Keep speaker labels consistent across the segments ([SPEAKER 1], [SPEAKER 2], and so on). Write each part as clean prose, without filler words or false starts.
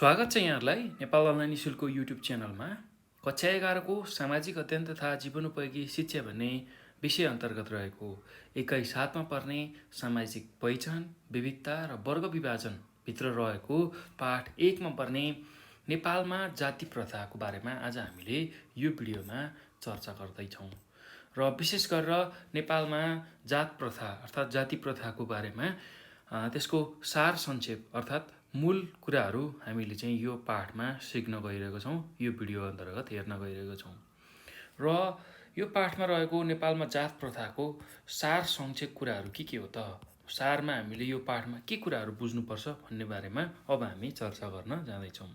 [SPEAKER 1] स्वागत छ यहाँहरूलाई नेपाल अनलाइन स्कुलको युट्युब च्यानलमा। कक्षा 11 को सामाजिक अध्ययन तथा जीवनोपयोगी शिक्षा भन्ने विषय अन्तर्गत रहेको 21/7 मा पर्ने सामाजिक पहिचान, विविधता र वर्ग विभाजन भित्र रहेको पाठ 1 मा पर्ने नेपालमा जाति प्रथाको बारेमा आज हामीले यो भिडियोमा चर्चा गर्दैछौँ। र विशेष गरेर नेपालमा जात प्रथा अर्थात् जाति प्रथाको बारेमा त्यसको सार संक्षेप अर्थात् मूल कुराहरू हामीले चाहिँ यो पाठमा सिक्न गइरहेको छौँ, यो भिडियो अन्तर्गत हेर्न गइरहेको छौँ। र यो पाठमा रहेको नेपालमा जात प्रथाको सार संक्षेप कुराहरू के हो त? सारमा हामीले यो पाठमा के कुराहरू बुझ्नुपर्छ भन्ने बारेमा अब हामी चर्चा गर्न जाँदैछौँ।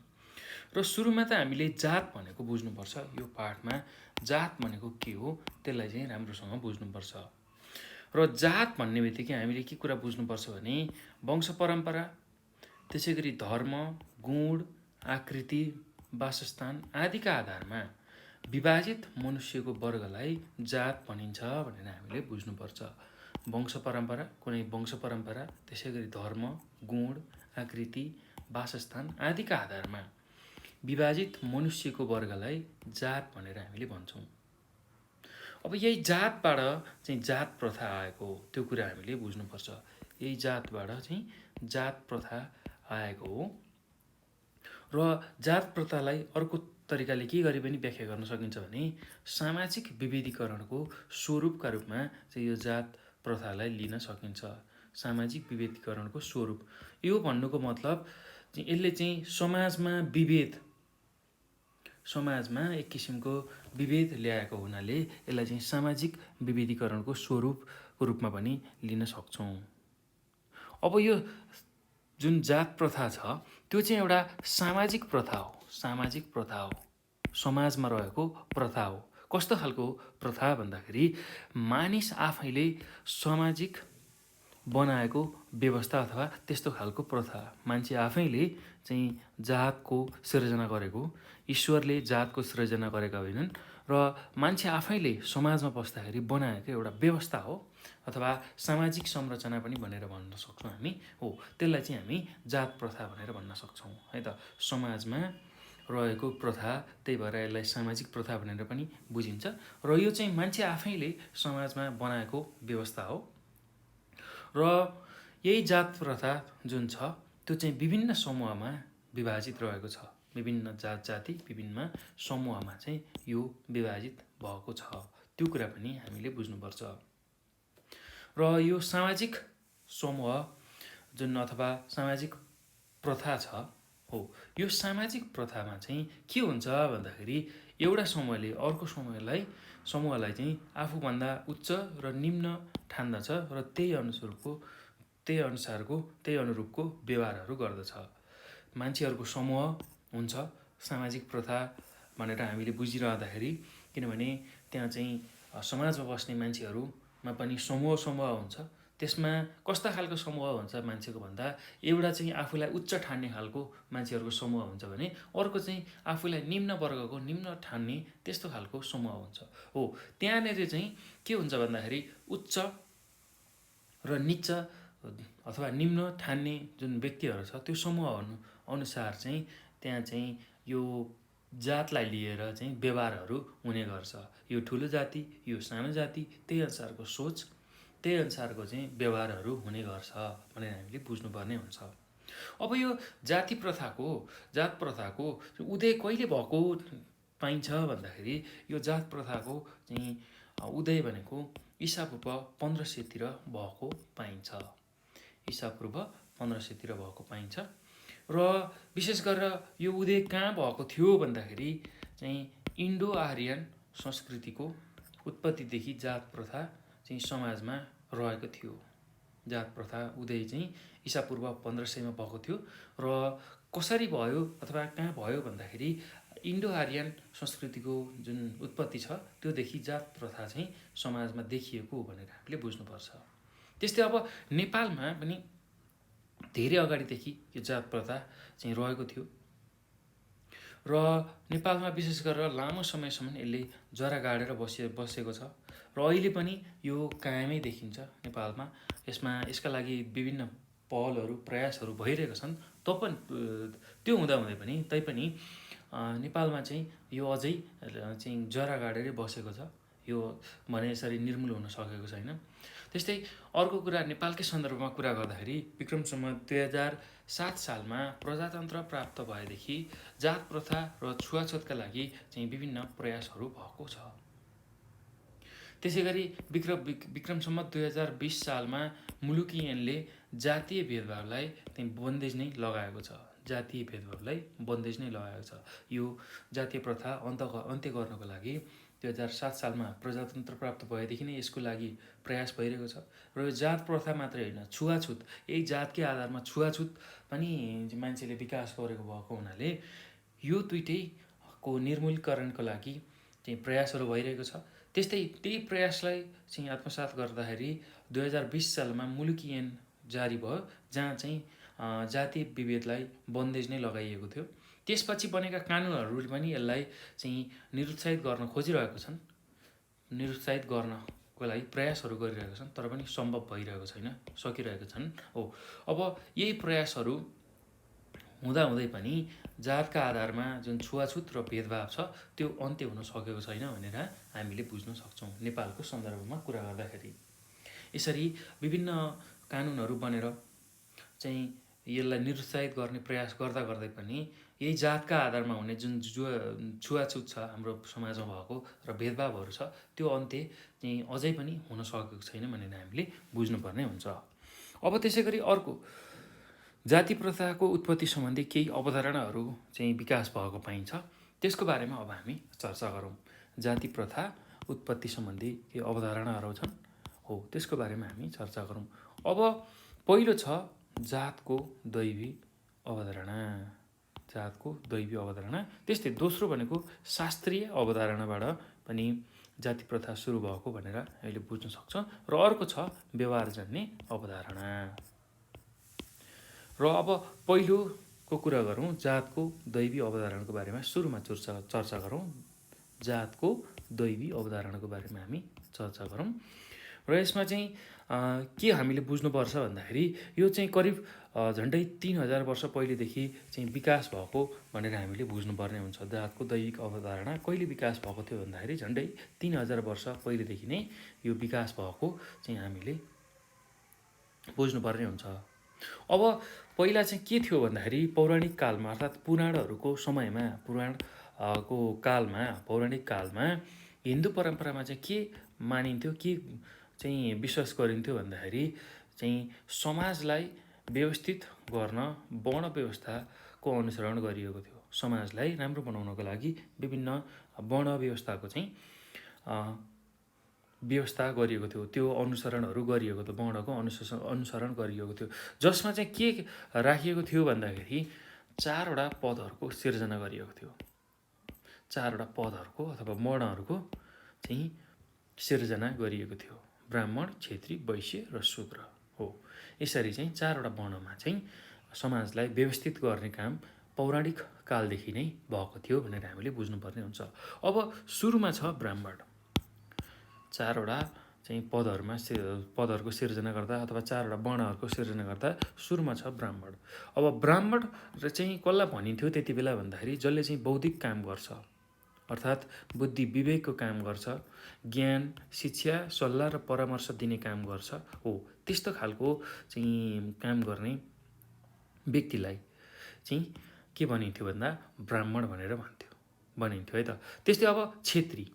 [SPEAKER 1] र सुरुमा त हामीले जात भनेको बुझ्नुपर्छ। यो पाठमा जात भनेको के हो त्यसलाई चाहिँ राम्रोसँग बुझ्नुपर्छ। र जात भन्ने बित्तिकै हामीले के कुरा बुझ्नुपर्छ भने वंश परम्परा, त्यसै गरी धर्म, गुण, आकृति, वासस्थान आदिका आधारमा विभाजित मनुष्यको वर्गलाई जात भनिन्छ भनेर हामीले बुझ्नुपर्छ। वंश परम्परा, कुनै वंश परम्परा, त्यसै गरी धर्म, गुण, आकृति, वासस्थान आदिका आधारमा विभाजित मनुष्यको वर्गलाई जात भनेर हामीले भन्छौँ। अब यही जातबाट चाहिँ जात प्रथा आएको हो, त्यो कुरा हामीले बुझ्नुपर्छ। यही जातबाट चाहिँ जात प्रथा आएको हो। र जात प्रथालाई अर्को तरिकाले के गरी पनि व्याख्या गर्न सकिन्छ भने सामाजिक विभेदीकरणको स्वरूपका रूपमा चाहिँ यो जात प्रथालाई लिन सकिन्छ। सामाजिक विभेदीकरणको स्वरूप यो भन्नुको मतलब चाहिँ यसले चाहिँ समाजमा एक किसिमको विभेद ल्याएको हुनाले यसलाई चाहिँ सामाजिक विभेदीकरणको स्वरूपको रूपमा पनि लिन सक्छौँ। अब यो जुन जात प्रथा छ त्यो चाहिँ एउटा सामाजिक प्रथा हो। सामाजिक प्रथा हो, समाजमा रहेको प्रथा हो। कस्तो खालको प्रथा भन्दाखेरि मानिस आफैले सामाजिक बनाएको व्यवस्था अथवा त्यस्तो खालको प्रथा। मान्छे आफैले चाहिँ जातको सृजना गरेको, ईश्वरले जातको सृजना गरेका होइनन् र मान्छे आफैले समाजमा बस्दाखेरि बनाएको एउटा व्यवस्था हो अथवा सामाजिक संरचना पनि भनेर भन्न सक्छौँ हामी। हो, त्यसलाई चाहिँ हामी जात प्रथा भनेर भन्न सक्छौँ है त। समाजमा रहेको प्रथा, त्यही भएर यसलाई सामाजिक प्रथा भनेर पनि बुझिन्छ। र यो चाहिँ मान्छे आफैले समाजमा बनाएको व्यवस्था हो। र यही जात प्रथा जुन छ त्यो चाहिँ विभिन्न समूहमा विभाजित रहेको छ। विभिन्न जात जाति विभिन्न समूहमा चाहिँ यो विभाजित भएको छ, त्यो कुरा पनि हामीले बुझ्नुपर्छ। र यो सामाजिक समूह जुन अथवा सामाजिक प्रथा छ, हो, यो सामाजिक प्रथामा चाहिँ के हुन्छ भन्दाखेरि एउटा समूहले अर्को समूहलाई चाहिँ आफूभन्दा उच्च र निम्न ठान्दछ र त्यही अनुरूपको व्यवहारहरू गर्दछ। मान्छेहरूको समूह हुन्छ सामाजिक प्रथा भनेर हामीले बुझिरहँदाखेरि, किनभने त्यहाँ चाहिँ समाजमा बस्ने मान्छेहरूमा पनि समूह हुन्छ। त्यसमा कस्ता खालको समूह हुन्छ मान्छेको भन्दा एउटा चाहिँ आफूलाई उच्च ठान्ने खालको मान्छेहरूको समूह हुन्छ भने अर्को चाहिँ आफूलाई निम्न वर्गको निम्न ठान्ने त्यस्तो खालको समूह हुन्छ। हो, त्यहाँनिर चाहिँ के हुन्छ भन्दाखेरि उच्च र निच्च अथवा निम्न ठान्ने जुन व्यक्तिहरू छ त्यो समूह अनुसार चाहिँ त्यहाँ चाहिँ यो जातलाई लिएर चाहिँ व्यवहारहरू हुने गर्छ। यो ठुलो जाति, यो सानो जाति, त्यही अनुसारको सोच, त्यही अनुसारको चाहिँ व्यवहारहरू हुने गर्छ भनेर हामीले बुझ्नुपर्ने हुन्छ। अब यो जात प्रथाको उदय कहिले भएको पाइन्छ भन्दाखेरि यो जात प्रथाको चाहिँ उदय भनेको ईसापूर्व 1500 तिर भएको पाइन्छ। ईसापूर्व 1500 तिर भएको पाइन्छ। र विशेष गरेर यो उदय कहाँ भएको थियो भन्दाखेरि चाहिँ इन्डो आर्यन संस्कृतिको उत्पत्तिदेखि जात प्रथा चाहिँ समाजमा रहेको थियो। जात प्रथा उदय चाहिँ ईसापूर्व 1500 मा भएको थियो। र कसरी भयो अथवा कहाँ भयो भन्दाखेरि इन्डो आर्यन संस्कृतिको जुन उत्पत्ति छ त्योदेखि जात प्रथा चाहिँ समाजमा देखिएको भनेर हामीले बुझ्नुपर्छ। त्यस्तै अब नेपालमा पनि धेरै अगाडिदेखि यो जात प्रथा चाहिँ रहेको थियो र नेपालमा विशेष गरेर लामो समयसम्म यसले जरा गाडेर बसेको छ र अहिले पनि यो कायमै देखिन्छ नेपालमा। यसका लागि विभिन्न पहलहरू प्रयासहरू भइरहेका छन् त्यो हुँदाहुँदै पनि तैपनि नेपालमा चाहिँ यो अझै चाहिँ जरा गाडेरै बसेको छ। यो भने यसरी निर्मूल हुन सकेको छैन। त्यस्तै अर्को कुरा नेपालकै सन्दर्भमा कुरा गर्दाखेरि विक्रम सम्वत 2007 सालमा प्रजातन्त्र प्राप्त भएदेखि जात प्रथा र छुवाछुतका लागि चाहिँ विभिन्न प्रयासहरू भएको छ। त्यसै गरी विक्रम सम्वत 2020 सालमा मुलुकी ऐनले जातीय भेदभावलाई चाहिँ बन्देज नै लगाएको छ। जातीय भेदभावलाई बन्देज नै लगाएको छ। यो जातीय प्रथा अन्त्य गर्नको लागि 2007 सालमा प्रजातन्त्र प्राप्त भएदेखि नै यसको लागि प्रयास भइरहेको छ। र यो जात प्रथा मात्रै होइन, छुवाछुत, यही जातकै आधारमा छुवाछुत पनि मान्छेले विकास गरेको भएको हुनाले यो दुइटैको निर्मूलीकरणको लागि चाहिँ प्रयासहरू भइरहेको छ। त्यस्तै त्यही प्रयासलाई चाहिँ आत्मसात गर्दाखेरि 2020 सालमा मुलुकी ऐन जारी भयो, जहाँ चाहिँ जातीय विभेदलाई बन्देज नै लगाइएको थियो। त्यसपछि बनेका कानुनहरूले पनि यसलाई चाहिँ निरुत्साहित गर्न खोजिरहेको छन्, निरुत्साहित गर्नको लागि प्रयासहरू गरिरहेका छन्, तर पनि सम्भव भइरहेको छैन, सकिरहेको छन् हो। अब यही प्रयासहरू हुँदाहुँदै पनि जातका आधारमा जुन छुवाछुत र भेदभाव छ त्यो अन्त्य हुन सकेको छैन भनेर हामीले बुझ्न सक्छौँ नेपालको सन्दर्भमा कुरा गर्दाखेरि। यसरी विभिन्न कानुनहरू बनेर चाहिँ यसलाई निरुत्साहित गर्ने प्रयास गर्दा गर्दै पनि यही जातका आधारमा हुने जुन छुवाछुत छ हाम्रो समाजमा भएको र भेदभावहरू छ त्यो अन्त्य चाहिँ अझै पनि हुन सकेको छैन भनेर हामीले बुझ्नुपर्ने हुन्छ। अब त्यसै गरी अर्को जाति प्रथाको उत्पत्ति सम्बन्धी केही अवधारणाहरू चाहिँ विकास भएको पाइन्छ। त्यसको बारेमा अब हामी चर्चा गरौँ। जाति प्रथा उत्पत्ति सम्बन्धी केही अवधारणाहरू छन् हो, त्यसको बारेमा हामी चर्चा गरौँ। अब पहिलो छ जातको दैवी अवधारणा। जातको दैवी अवधारणा। त्यस्तै दोस्रो भनेको शास्त्रीय अवधारणाबाट पनि जाति प्रथा सुरु भएको भनेर अहिले बुझ्न सक्छौँ। र अर्को छ व्यवहारजन्य अवधारणा। र अब पहिलोको कुरा गरौँ, जातको दैवी अवधारणाको बारेमा सुरुमा चर्चा गरौँ। जातको दैवी अवधारणाको बारेमा हामी चर्चा गरौँ। र यसमा चाहिँ के हामीले बुझ्नुपर्छ भन्दाखेरि यो चाहिँ करिब झन्डै 3000 वर्ष पहिलेदेखि चाहिँ विकास भएको भनेर हामीले बुझ्नुपर्ने हुन्छ। जातको दैविक अवधारणा कहिले विकास भएको थियो भन्दाखेरि झन्डै 3000 वर्ष पहिलेदेखि नै यो विकास भएको चाहिँ हामीले बुझ्नुपर्ने हुन्छ। अब पहिला चाहिँ के थियो भन्दाखेरि पौराणिक कालमा अर्थात् पुराणहरूको समयमा, पुराणको कालमा, पौराणिक कालमा हिन्दू परम्परामा चाहिँ के मानिन्थ्यो, के चाहिँ विश्वास गरिन्थ्यो भन्दाखेरि चाहिँ समाजलाई व्यवस्थित गर्न वर्ण व्यवस्थाको अनुसरण गरिएको थियो। समाजलाई राम्रो बनाउनको लागि विभिन्न वर्ण व्यवस्थाको चाहिँ व्यवस्था गरिएको थियो, त्यो अनुसरणहरू गरिएको थियो, वर्णको अनुसरण गरिएको थियो, जसमा चाहिँ के राखिएको थियो भन्दाखेरि 4वटा पदहरूको सिर्जना गरिएको थियो। 4वटा पदहरूको अथवा वर्णहरूको चाहिँ सिर्जना गरिएको थियो। ब्राह्मण, क्षेत्री, वैश्य र शूद्र हो। यसरी चाहिँ 4वटा वर्णमा चाहिँ समाजलाई व्यवस्थित गर्ने काम पौराणिक कालदेखि नै भएको थियो भनेर हामीले बुझ्नुपर्ने हुन्छ। अब सुरुमा छ ब्राह्मण। 4वटा चाहिँ पदहरूको सिर्जना गर्दा अथवा 4वटा वर्णहरूको सिर्जना गर्दा सुरुमा छ ब्राह्मण। अब ब्राह्मण र चाहिँ कसलाई भनिन्थ्यो त्यति बेला भन्दाखेरि जसले चाहिँ बौद्धिक काम गर्छ, अर्थात् बुद्धि विवेकको काम गर्छ, ज्ञान, शिक्षा, सल्लाह र परामर्श दिने काम गर्छ हो, त्यस्तो खालको चाहिँ काम गर्ने व्यक्तिलाई चाहिँ के भनिन्थ्यो भन्दा ब्राह्मण भनेर भनिन्थ्यो है त। त्यस्तै अब क्षेत्री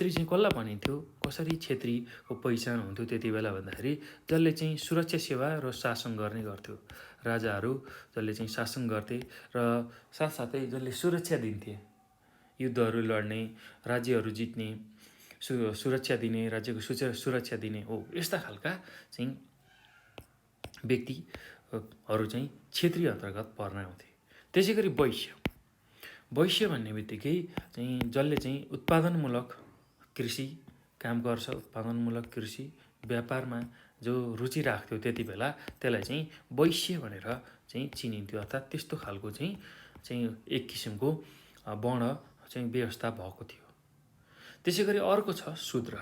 [SPEAKER 1] चाहिँ कसलाई भनिन्थ्यो, कसरी क्षेत्रीको पहिचान हुन्थ्यो त्यति बेला भन्दाखेरि जसले चाहिँ सुरक्षा सेवा र शासन गर्ने गर्थ्यो। राजाहरू जसले चाहिँ शासन गर्थे र साथसाथै जसले सुरक्षा दिन्थे, युद्धहरू लड्ने, राज्यहरू जित्ने, सुरक्षा दिने, राज्यको सुरक्षा दिने हो, यस्ता खालका चाहिँ व्यक्तिहरू चाहिँ क्षेत्रीय अन्तर्गत पर्न आउँथे। त्यसै गरी वैश्य भन्ने बित्तिकै चाहिँ जसले चाहिँ उत्पादनमूलक कृषि काम गर्छ, उत्पादनमूलक कृषि व्यापारमा जो रुचि राख्थ्यो त्यति बेला त्यसलाई चाहिँ वैश्य भनेर चाहिँ चिनिन्थ्यो। अर्थात् त्यस्तो खालको चाहिँ एक किसिमको वर्ण चाहिँ व्यवस्था भएको थियो। त्यसै गरी अर्को छ शूद्र।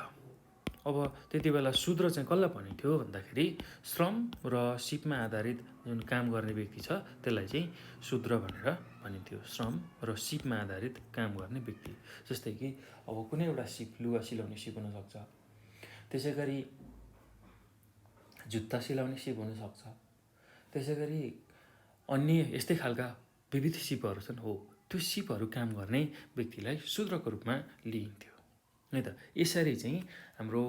[SPEAKER 1] अब त्यति बेला शूद्र चाहिँ कसलाई भनिन्थ्यो भन्दाखेरि श्रम र सिपमा आधारित जुन काम गर्ने व्यक्ति छ त्यसलाई चाहिँ शूद्र भनेर भनिन्थ्यो। श्रम र सिपमा आधारित काम गर्ने व्यक्ति, जस्तै कि अब कुनै एउटा सिप, लुगा सिलाउने सिप हुनसक्छ, त्यसै गरी जुत्ता सिलाउने सिप हुनसक्छ, त्यसै गरी अन्य यस्तै खालका विविध सिपहरू छन्। हो, त्यो सिपहरू काम गर्ने व्यक्तिलाई शूद्रको रूपमा लिइन्थ्यो है त। यसरी चाहिँ हाम्रो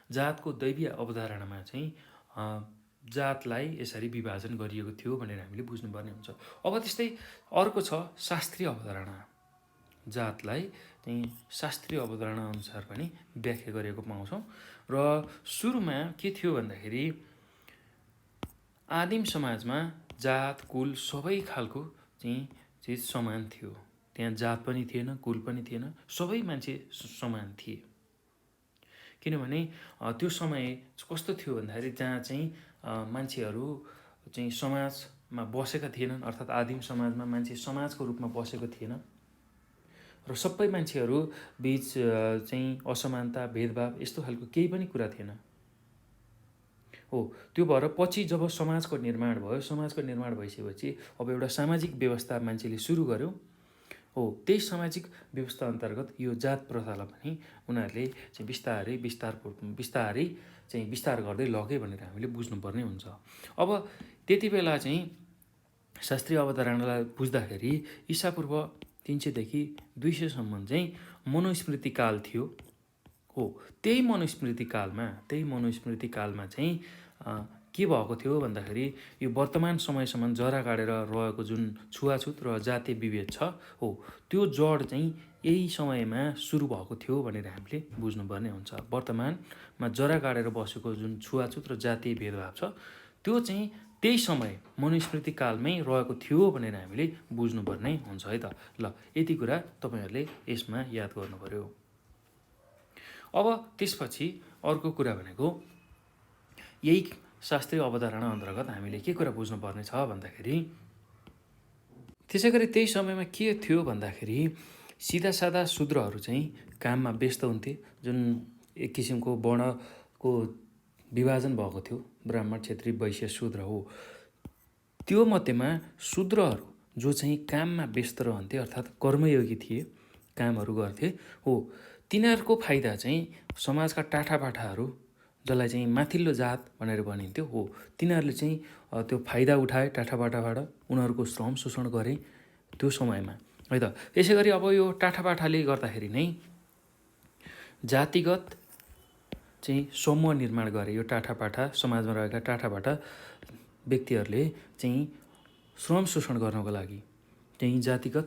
[SPEAKER 1] जातको दैवीय अवधारणामा चाहिँ जातलाई यसरी विभाजन गरिएको थियो भनेर हामीले बुझ्नुपर्ने हुन्छ। अब त्यस्तै अर्को छ शास्त्रीय अवधारणा। जातलाई चाहिँ शास्त्रीय अवधारणा अनुसार पनि व्याख्या गरेको पाउँछौँ। र सुरुमा के थियो भन्दाखेरि आदिम समाजमा जात कुल सबै खालको चाहिँ चिज समान थियो। त्यहाँ जात पनि थिएन, कुल पनि थिएन, सबै मान्छे समान थिए। किनभने त्यो समय कस्तो थियो भन्दाखेरि जहाँ चाहिँ मान्छेहरू चाहिँ समाजमा बसेका थिएनन्, अर्थात् आदिम समाजमा मान्छे समाजको रूपमा बसेको थिएन र सबै मान्छेहरू बीच चाहिँ असमानता, भेदभाव यस्तो खालको केही पनि कुरा थिएन। हो, त्यो भएर पछि जब समाजको निर्माण भयो, समाजको निर्माण भइसकेपछि अब एउटा सामाजिक व्यवस्था मान्छेले सुरु गर्यो। हो, त्यही सामाजिक व्यवस्था अन्तर्गत यो जात प्रथालाई पनि उनीहरूले चाहिँ बिस्तारै चाहिँ विस्तार गर्दै लगे भनेर हामीले बुझ्नुपर्ने हुन्छ। अब त्यति बेला चाहिँ शास्त्रीय अवधारणालाई बुझ्दाखेरि ईसापूर्व 300 देखि 200 सम्म चाहिँ मनुस्मृति काल थियो। हो, त्यही मनुस्मृति कालमा चाहिँ के भएको थियो भन्दाखेरि यो वर्तमान समयसम्म जरा गाडेर रहेको जुन छुवाछुत र जातीय विभेद छ, हो त्यो जड चाहिँ यही समयमा सुरु भएको थियो भनेर हामीले बुझ्नुपर्ने हुन्छ। वर्तमानमा जरा गाडेर बसेको जुन छुवाछुत र जातीय भेदभाव छ त्यो चाहिँ त्यही समय मनुस्मृति कालमै रहेको थियो भनेर हामीले बुझ्नुपर्ने हुन्छ है त। ल, यति कुरा तपाईँहरूले यसमा याद गर्नु पर्यो। अब त्यसपछि अर्को कुरा भनेको यही शास्त्रीय अवधारणा अन्तर्गत हामीले के कुरा बुझ्नुपर्ने छ भन्दाखेरि त्यसै गरी त्यही समयमा के थियो भन्दाखेरि सिधा सादा शूद्रहरू चाहिँ काममा व्यस्त हुन्थे। जुन एक किसिमको वर्णको विभाजन भएको थियो, ब्राह्मण, क्षेत्री, वैश्य, शूद्र। हो, त्यो मध्येमा शूद्रहरू जो चाहिँ काममा व्यस्त रहन्थे, अर्थात् कर्मयोगी थिए, कामहरू गर्थे। हो, तिनीहरूको फाइदा चाहिँ समाजका टाठापाठाहरू, जसलाई चाहिँ माथिल्लो जात भनेर भनिन्थ्यो, हो तिनीहरूले चाहिँ त्यो फाइदा उठाए टाठापाठाबाट, उनीहरूको श्रम शोषण गरे त्यो समयमा है त। यसै गरी अब यो टाठापाठाले गर्दाखेरि नै जातिगत चाहिँ समूह निर्माण गरे। यो टाठापाठा, समाजमा रहेका टाठापाठा व्यक्तिहरूले चाहिँ श्रम शोषण गर्नको लागि चाहिँ जातिगत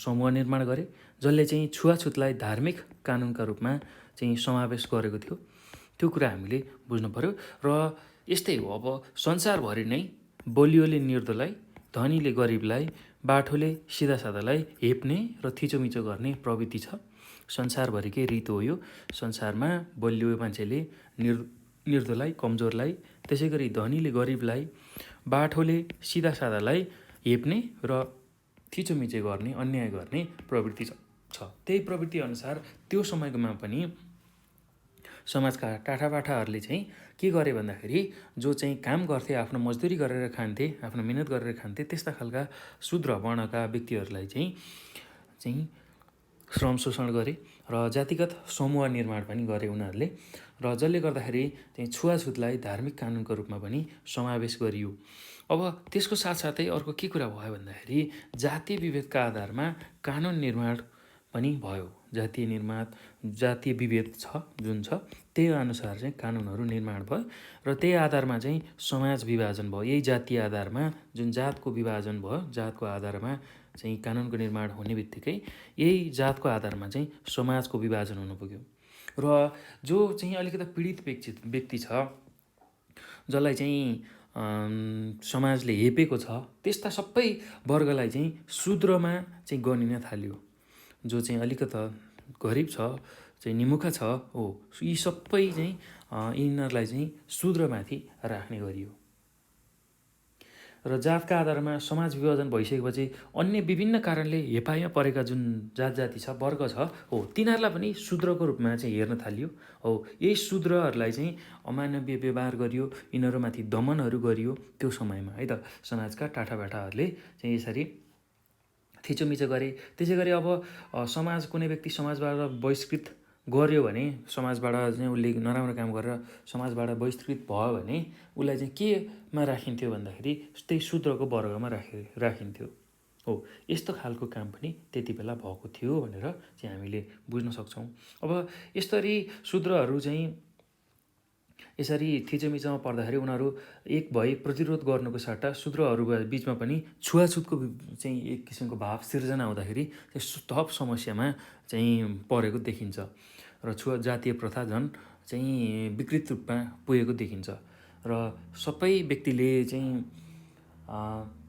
[SPEAKER 1] समूह निर्माण गरे, जसले चाहिँ छुवाछुतलाई धार्मिक कानुनका रूपमा चाहिँ समावेश गरेको थियो। त्यो कुरा हामीले बुझ्नु पर्यो। र यस्तै हो, अब संसारभरि नै बलियोले निर्दोलाई, धनीले गरिबलाई, बाठोले सिधासादालाई हेप्ने र थिचोमिचो गर्ने प्रवृत्ति छ। संसारभरिकै रीत हो यो। संसारमा बलियो मान्छेले निर्दोलाई, कमजोरलाई, त्यसै गरी धनीले गरिबलाई, बाठोले सिधासादालाई हेप्ने र थिचोमिचो गर्ने, अन्याय गर्ने प्रवृत्ति छ। त्यही प्रवृत्ति अनुसार त्यो समयमा पनि समाजका टाठापाठाहरूले चाहिँ के गरे भन्दाखेरि जो चाहिँ काम गर्थे, आफ्नो मजदुरी गरेर खान्थे, आफ्नो मिहिनेत गरेर खान्थे, त्यस्ता खालका शूद्र वर्णका व्यक्तिहरूलाई चाहिँ श्रम शोषण गरे र जातिगत समूह निर्माण पनि गरे उनीहरूले। र जसले गर्दाखेरि चाहिँ छुवाछुतलाई धार्मिक कानुनको रूपमा पनि समावेश गरियो। अब त्यसको साथसाथै अर्को के कुरा भयो भन्दाखेरि जातीय विभेदका आधारमा कानुन निर्माण पनि भयो। जातीय विभेद छ जुन छ त्यही अनुसार चाहिँ कानुनहरू निर्माण भयो र त्यही आधारमा चाहिँ समाज विभाजन भयो। यही जातीय आधारमा जुन जातको विभाजन भयो, जातको आधारमा चाहिँ कानुनको निर्माण हुने बित्तिकै यही जातको आधारमा चाहिँ समाजको विभाजन हुन पुग्यो। र जो चाहिँ अलिकति पीडित व्यक्ति छ, जसलाई चाहिँ समाजले हेपेको छ, त्यस्ता सबै वर्गलाई चाहिँ शूद्रमा चाहिँ गनिन थाल्यो। जो चाहिँ अलिकता गरिब छ, चाहिँ निमुखा छ, हो यी सबै चाहिँ यिनीहरूलाई चाहिँ शूद्रमाथि राख्ने गरियो। र जातका आधारमा समाज विभाजन भइसकेपछि अन्य विभिन्न कारणले हेपाइमा परेका जुन जाति छ, वर्ग छ, हो तिनीहरूलाई पनि शूद्रको रूपमा चाहिँ हेर्न थालियो। हो यही शूद्रहरूलाई चाहिँ अमानवीय व्यवहार गरियो, यिनीहरूमाथि दमनहरू गरियो त्यो समयमा है त। समाजका टाठाबाठाहरूले चाहिँ यसरी थिचोमिचो गरे। त्यसै गरी अब समाज कुनै व्यक्ति समाजबाट बहिष्कृत गर्यो भने, समाजबाट चाहिँ उसले नराम्रो काम गरेर समाजबाट बहिष्कृत भयो भने उसलाई चाहिँ केमा राखिन्थ्यो भन्दाखेरि त्यही शूद्रको वर्गमा राखिन्थ्यो। हो यस्तो खालको काम पनि त्यति बेला भएको थियो भनेर चाहिँ हामीले बुझ्न सक्छौँ। अब यसरी शूद्रहरू चाहिँ यसरी थिचोमिचोमा पर्दाखेरि उनीहरू एक भई प्रतिरोध गर्नुको सट्टा शूद्रहरू बिचमा पनि छुवाछुतको चाहिँ एक किसिमको भाव सिर्जना हुँदाखेरि थप समस्यामा चाहिँ परेको देखिन्छ र जातीय प्रथा झन् चाहिँ विकृत रूपमा पुगेको देखिन्छ र सबै व्यक्तिले चाहिँ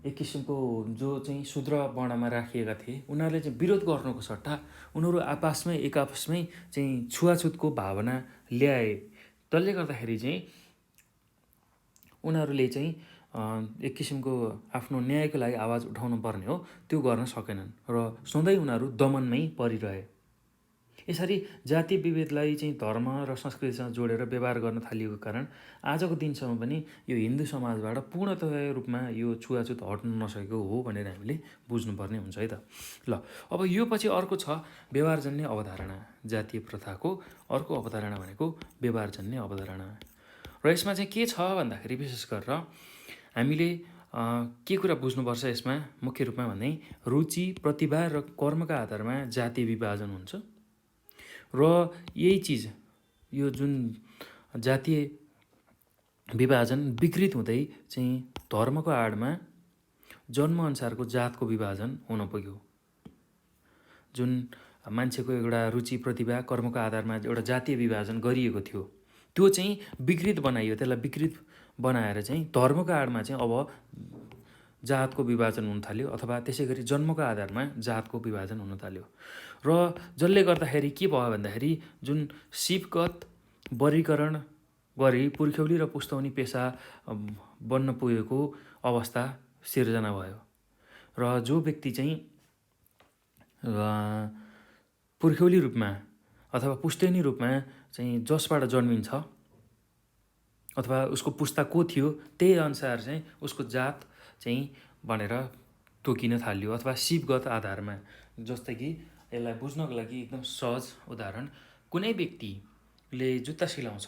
[SPEAKER 1] एक किसिमको जो चाहिँ शूद्र वर्णमा राखिएका थिए उनीहरूले चाहिँ विरोध गर्नुको सट्टा उनीहरू एक आपसमै चाहिँ छुवाछुतको भावना ल्याए। त्यसले गर्दाखेरि चाहिँ उनीहरूले चाहिँ एक किसिमको आफ्नो न्यायको लागि आवाज उठाउनु पर्ने हो, त्यो गर्न सकेनन् र सधैँ उनीहरू दमनमै परिरहे। यसरी जातीय विभेदलाई चाहिँ धर्म र संस्कृतिसँग जोडेर व्यवहार गर्न थालिएको कारण आजको दिनसम्म पनि यो हिन्दू समाजबाट पूर्णतः रूपमा यो छुवाछुत हट्न नसकेको हो भनेर हामीले बुझ्नुपर्ने हुन्छ है त। ल अब यो पछि अर्को छ व्यवहारजन्य अवधारणा। जातीय प्रथाको अर्को अवधारणा भनेको व्यवहारजन्य अवधारणा र यसमा चाहिँ के छ भन्दाखेरि विशेष गरेर हामीले के कुरा बुझ्नुपर्छ यसमा मुख्य रूपमा भने रुचि, प्रतिभा र कर्मका आधारमा जातीय विभाजन हुन्छ र यही चिज यो जुन जातीय विभाजन विकृत हुँदै चाहिँ धर्मको आडमा जन्मअनुसारको जातको विभाजन हुन पुग्यो। जुन मान्छेको एउटा रुचि, प्रतिभा, कर्मको आधारमा एउटा जातीय विभाजन गरिएको थियो त्यो चाहिँ विकृत बनाइयो। त्यसलाई विकृत बनाएर चाहिँ धर्मको आडमा चाहिँ अब जातको विभाजन हुन थाल्यो अथवा त्यसै गरी जन्मको आधारमा जातको विभाजन हुन थाल्यो र जसले गर्दाखेरि के भयो भन्दाखेरि जुन सिपगत वर्गीकरण गरी पुर्ख्यौली र पुस्तौनी पेसा बन्न पुगेको अवस्था सिर्जना भयो र जो व्यक्ति चाहिँ पुर्ख्यौली रूपमा अथवा पुस्तैनी रूपमा चाहिँ जसबाट जन्मिन्छ अथवा उसको पुस्ता को थियो त्यही अनुसार चाहिँ उसको जात चाहिँ भनेर तोकिन थाल्यो अथवा सिपगत आधारमा। जस्तै कि यसलाई बुझ्नको लागि एकदम सहज उदाहरण, कुनै व्यक्तिले जुत्ता सिलाउँछ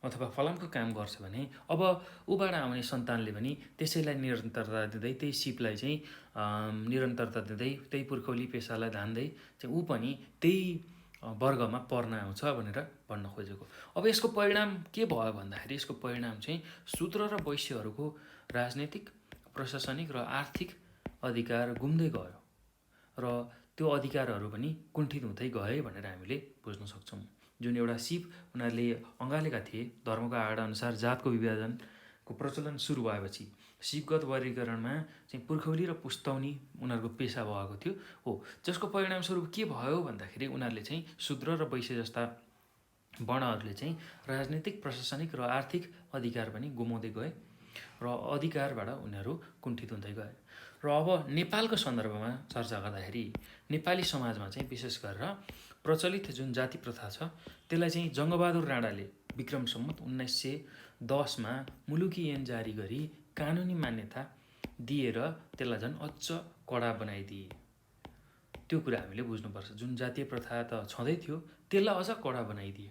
[SPEAKER 1] अथवा फलामको काम गर्छ भने अब ऊबाट आउने सन्तानले पनि त्यसैलाई निरन्तरता दिँदै त्यही सिपलाई चाहिँ निरन्तरता दिँदै त्यही पुर्खौली पेसालाई धान्दै चाहिँ ऊ पनि त्यही वर्गमा पर्न आउँछ भनेर भन्न खोजेको। अब यसको परिणाम के भयो भन्दाखेरि यसको परिणाम चाहिँ शूद्र र वैश्यहरूको राजनैतिक, प्रशासनिक र आर्थिक अधिकार गुम्दै गयो र त्यो अधिकारहरू पनि कुण्ठित हुँदै गए भनेर हामीले बुझ्न सक्छौँ। जुन एउटा सिप उनीहरूले अँगालेका थिए, धर्मको आडअनुसार जातको विभाजनको प्रचलन सुरु भएपछि सिपगत वर्गीकरणमा चाहिँ पुर्खौली र पुस्तौनी उनीहरूको पेसा भएको थियो हो, जसको परिणामस्वरूप के भयो भन्दाखेरि उनीहरूले चाहिँ शूद्र र वैश्य जस्ता वर्णहरूले चाहिँ राजनीतिक, प्रशासनिक र आर्थिक अधिकार पनि गुमाउँदै गए र अधिकारबाट उनीहरू कुण्ठित हुँदै गए। र अब नेपालको सन्दर्भमा चर्चा गर्दाखेरि नेपाली समाजमा चाहिँ विशेष गरेर प्रचलित जुन जाति प्रथा छ त्यसलाई चाहिँ जङ्गबहादुर राणाले विक्रम सम्वत 1910मा मुलुकी ऐन जारी गरी कानुनी मान्यता दिएर त्यसलाई झन् अझ कडा बनाइदिए। त्यो कुरा हामीले बुझ्नुपर्छ। जुन जातीय प्रथा त छँदै थियो त्यसलाई अझ कडा बनाइदिए,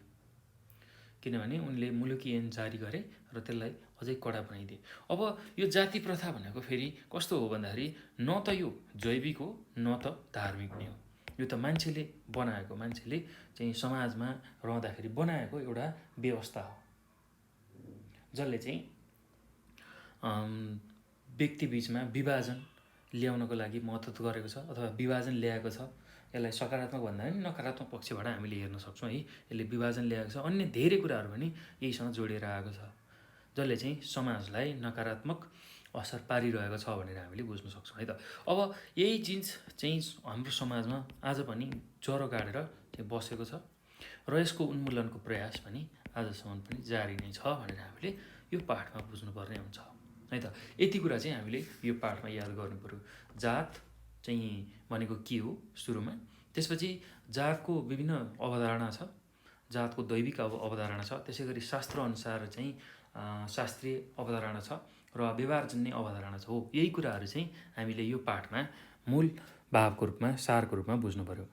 [SPEAKER 1] किनभने उनले मुलुकी ऐन जारी गरे र त्यसलाई अझै कडा बनाइदिए। अब यो जाति प्रथा भनेको फेरि कस्तो हो भन्दाखेरि न त यो जैविक हो न त धार्मिक नै हो, यो त मान्छेले बनाएको, मान्छेले चाहिँ समाजमा रहँदाखेरि बनाएको एउटा व्यवस्था हो जसले चाहिँ व्यक्ति बिचमा विभाजन ल्याउनको लागि मद्दत गरेको छ अथवा विभाजन ल्याएको छ। यसलाई सकारात्मक भन्दा पनि नकारात्मक पक्षबाट हामीले हेर्न सक्छौँ है। यसले विभाजन ल्याएको छ, अन्य धेरै कुराहरू पनि यहीसँग जोडिएर आएको छ जसले चाहिँ समाजलाई नकारात्मक असर पारिरहेको छ भनेर हामीले बुझ्न सक्छौँ है त। अब यही चिज चाहिँ हाम्रो समाजमा आज पनि ज्वरो गाडेर चाहिँ बसेको छ र यसको उन्मूलनको प्रयास पनि आजसम्म पनि जारी नै छ भनेर हामीले यो पाठमा बुझ्नुपर्ने हुन्छ है त। यति कुरा चाहिँ हामीले यो पाठमा याद गर्नु पऱ्यो। जात चाहिँ भनेको के हो सुरुमा, त्यसपछि जातको विभिन्न अवधारणा छ, जातको दैविक अवधारणा छ, त्यसै गरी शास्त्रअनुसार चाहिँ शास्त्रीय अवधारणा छ र व्यवहारजन्य अवधारणा छ। हो, यही कुराहरू चाहिँ हामीले यो पाठमा मूल भावको रूपमा, सारको रूपमा बुझ्नु पऱ्यो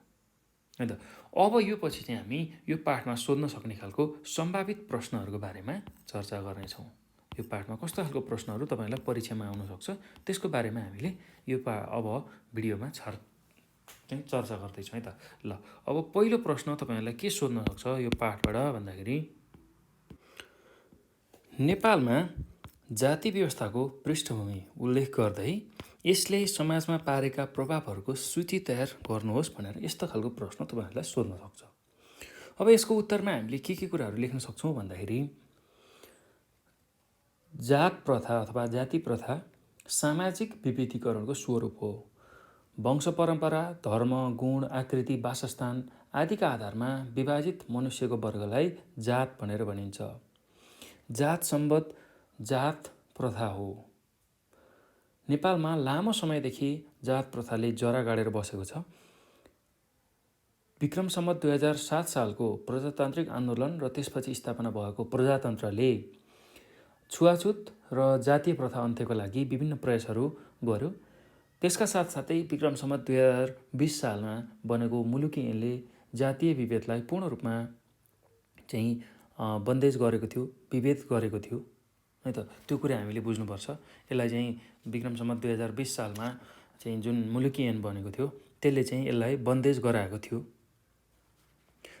[SPEAKER 1] है त। अब यो पछि चाहिँ हामी यो पाठमा सोध्न सक्ने खालको सम्भावित प्रश्नहरूको बारेमा चर्चा गर्नेछौँ। यो पाठमा कस्तो खालको प्रश्नहरू तपाईँलाई परीक्षामा आउन सक्छ त्यसको बारेमा हामीले यो अब भिडियोमा चाहिँ चर्चा गर्दैछौँ है त। ल, अब पहिलो प्रश्न तपाईँहरूलाई के सोध्न सक्छ यो पाठबाट भन्दाखेरि, नेपालमा जाति व्यवस्थाको पृष्ठभूमि उल्लेख गर्दै यसले समाजमा पारेका प्रभावहरूको सूची तयार गर्नुहोस् भनेर यस्तो खालको प्रश्न तपाईँहरूलाई सोध्न सक्छ। अब यसको उत्तरमा हामीले के कुराहरू लेख्न सक्छौँ भन्दाखेरि, जात प्रथा अथवा जाति प्रथा सामाजिक विभेदीकरणको स्वरूप हो। वंश परम्परा, धर्म, गुण, आकृति, वासस्थान आदिका आधारमा विभाजित मनुष्यको वर्गलाई जात भनेर भनिन्छ। जात सम्बद्ध जात प्रथा हो। नेपालमा लामो समयदेखि जात प्रथाले जरा गाडेर बसेको छ। विक्रम सम्वत 2007 सालको प्रजातान्त्रिक आन्दोलन र त्यसपछि स्थापना भएको प्रजातन्त्रले छुवाछुत र जातीय प्रथा अन्त्यको लागि विभिन्न प्रयासहरू गर्यो। त्यसका साथसाथै विक्रम सम्वत 2020 सालमा बनेको मुलुकी ऐनले जातीय विभेदलाई पूर्ण रूपमा चाहिँ बन्देज गरेको थियो, विभेद गरेको थियो है त। त्यो कुरा हामीले बुझ्नुपर्छ। यसलाई चाहिँ विक्रम सम्वत 2020 सालमा चाहिँ जुन मुलुकी ऐन बनेको थियो त्यसले चाहिँ यसलाई बन्देज गराएको थियो।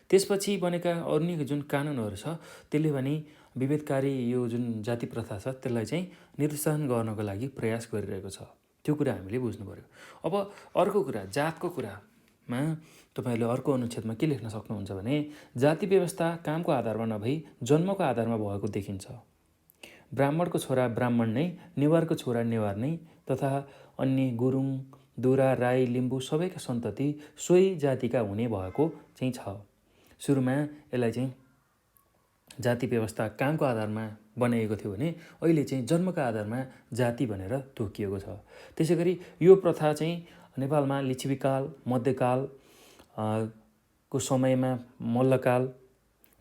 [SPEAKER 1] त्यसपछि बनेका अन्य जुन कानुनहरू छ त्यसले भने विभेदकारी यो जुन जाति प्रथा छ त्यसलाई चाहिँ निर्देशन गर्नको लागि प्रयास गरिरहेको छ। त्यो कुरा हामीले बुझ्नु पऱ्यो। अब अर्को कुरा, जातको कुरामा तपाईँहरूले अर्को अनुच्छेदमा के लेख्न सक्नुहुन्छ भने, जाति व्यवस्था कामको आधारमा नभई जन्मको आधारमा भएको देखिन्छ। ब्राह्मणको छोरा ब्राह्मण नै, नेवारको छोरा नेवार नै तथा अन्य गुरुङ, दुरा, राई, लिम्बू सबैका सन्तति सोही जातिका हुने भएको चाहिँ छ। सुरुमा यसलाई चाहिँ जाति व्यवस्था कामको आधारमा बनाइएको थियो भने अहिले चाहिँ जन्मका आधारमा जाति भनेर तोकिएको छ। त्यसै गरी यो प्रथा चाहिँ नेपालमा लिच्छवीकाल, मध्यकाल को समयमा मल्लकाल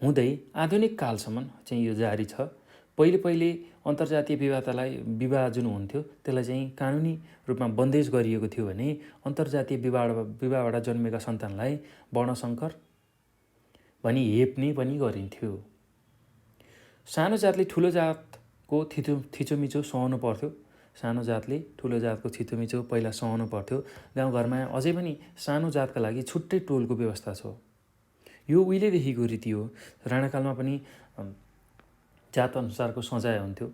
[SPEAKER 1] हुँदै आधुनिक कालसम्म चाहिँ यो जारी छ। पहिले अन्तर्जातीय विवाह जुन हुन्थ्यो त्यसलाई चाहिँ कानुनी रूपमा बन्देज गरिएको थियो भने अन्तर्जातीय विवाहबाट जन्मेका सन्तानलाई वर्णशङ्कर भनी हेप्ने पनि गरिन्थ्यो। सानो जातले ठुलो जातको थिचोमिचो सहनु पर्थ्यो। सानो जातले ठुलो जातको थिचोमिचो पहिला सहनु पर्थ्यो। गाउँघरमा अझै पनि सानो जातका लागि छुट्टै टोलको व्यवस्था छ। यो उहिलेदेखिको रीति हो। राणाकालमा पनि जात अनुसारको सजाय हुन्थ्यो।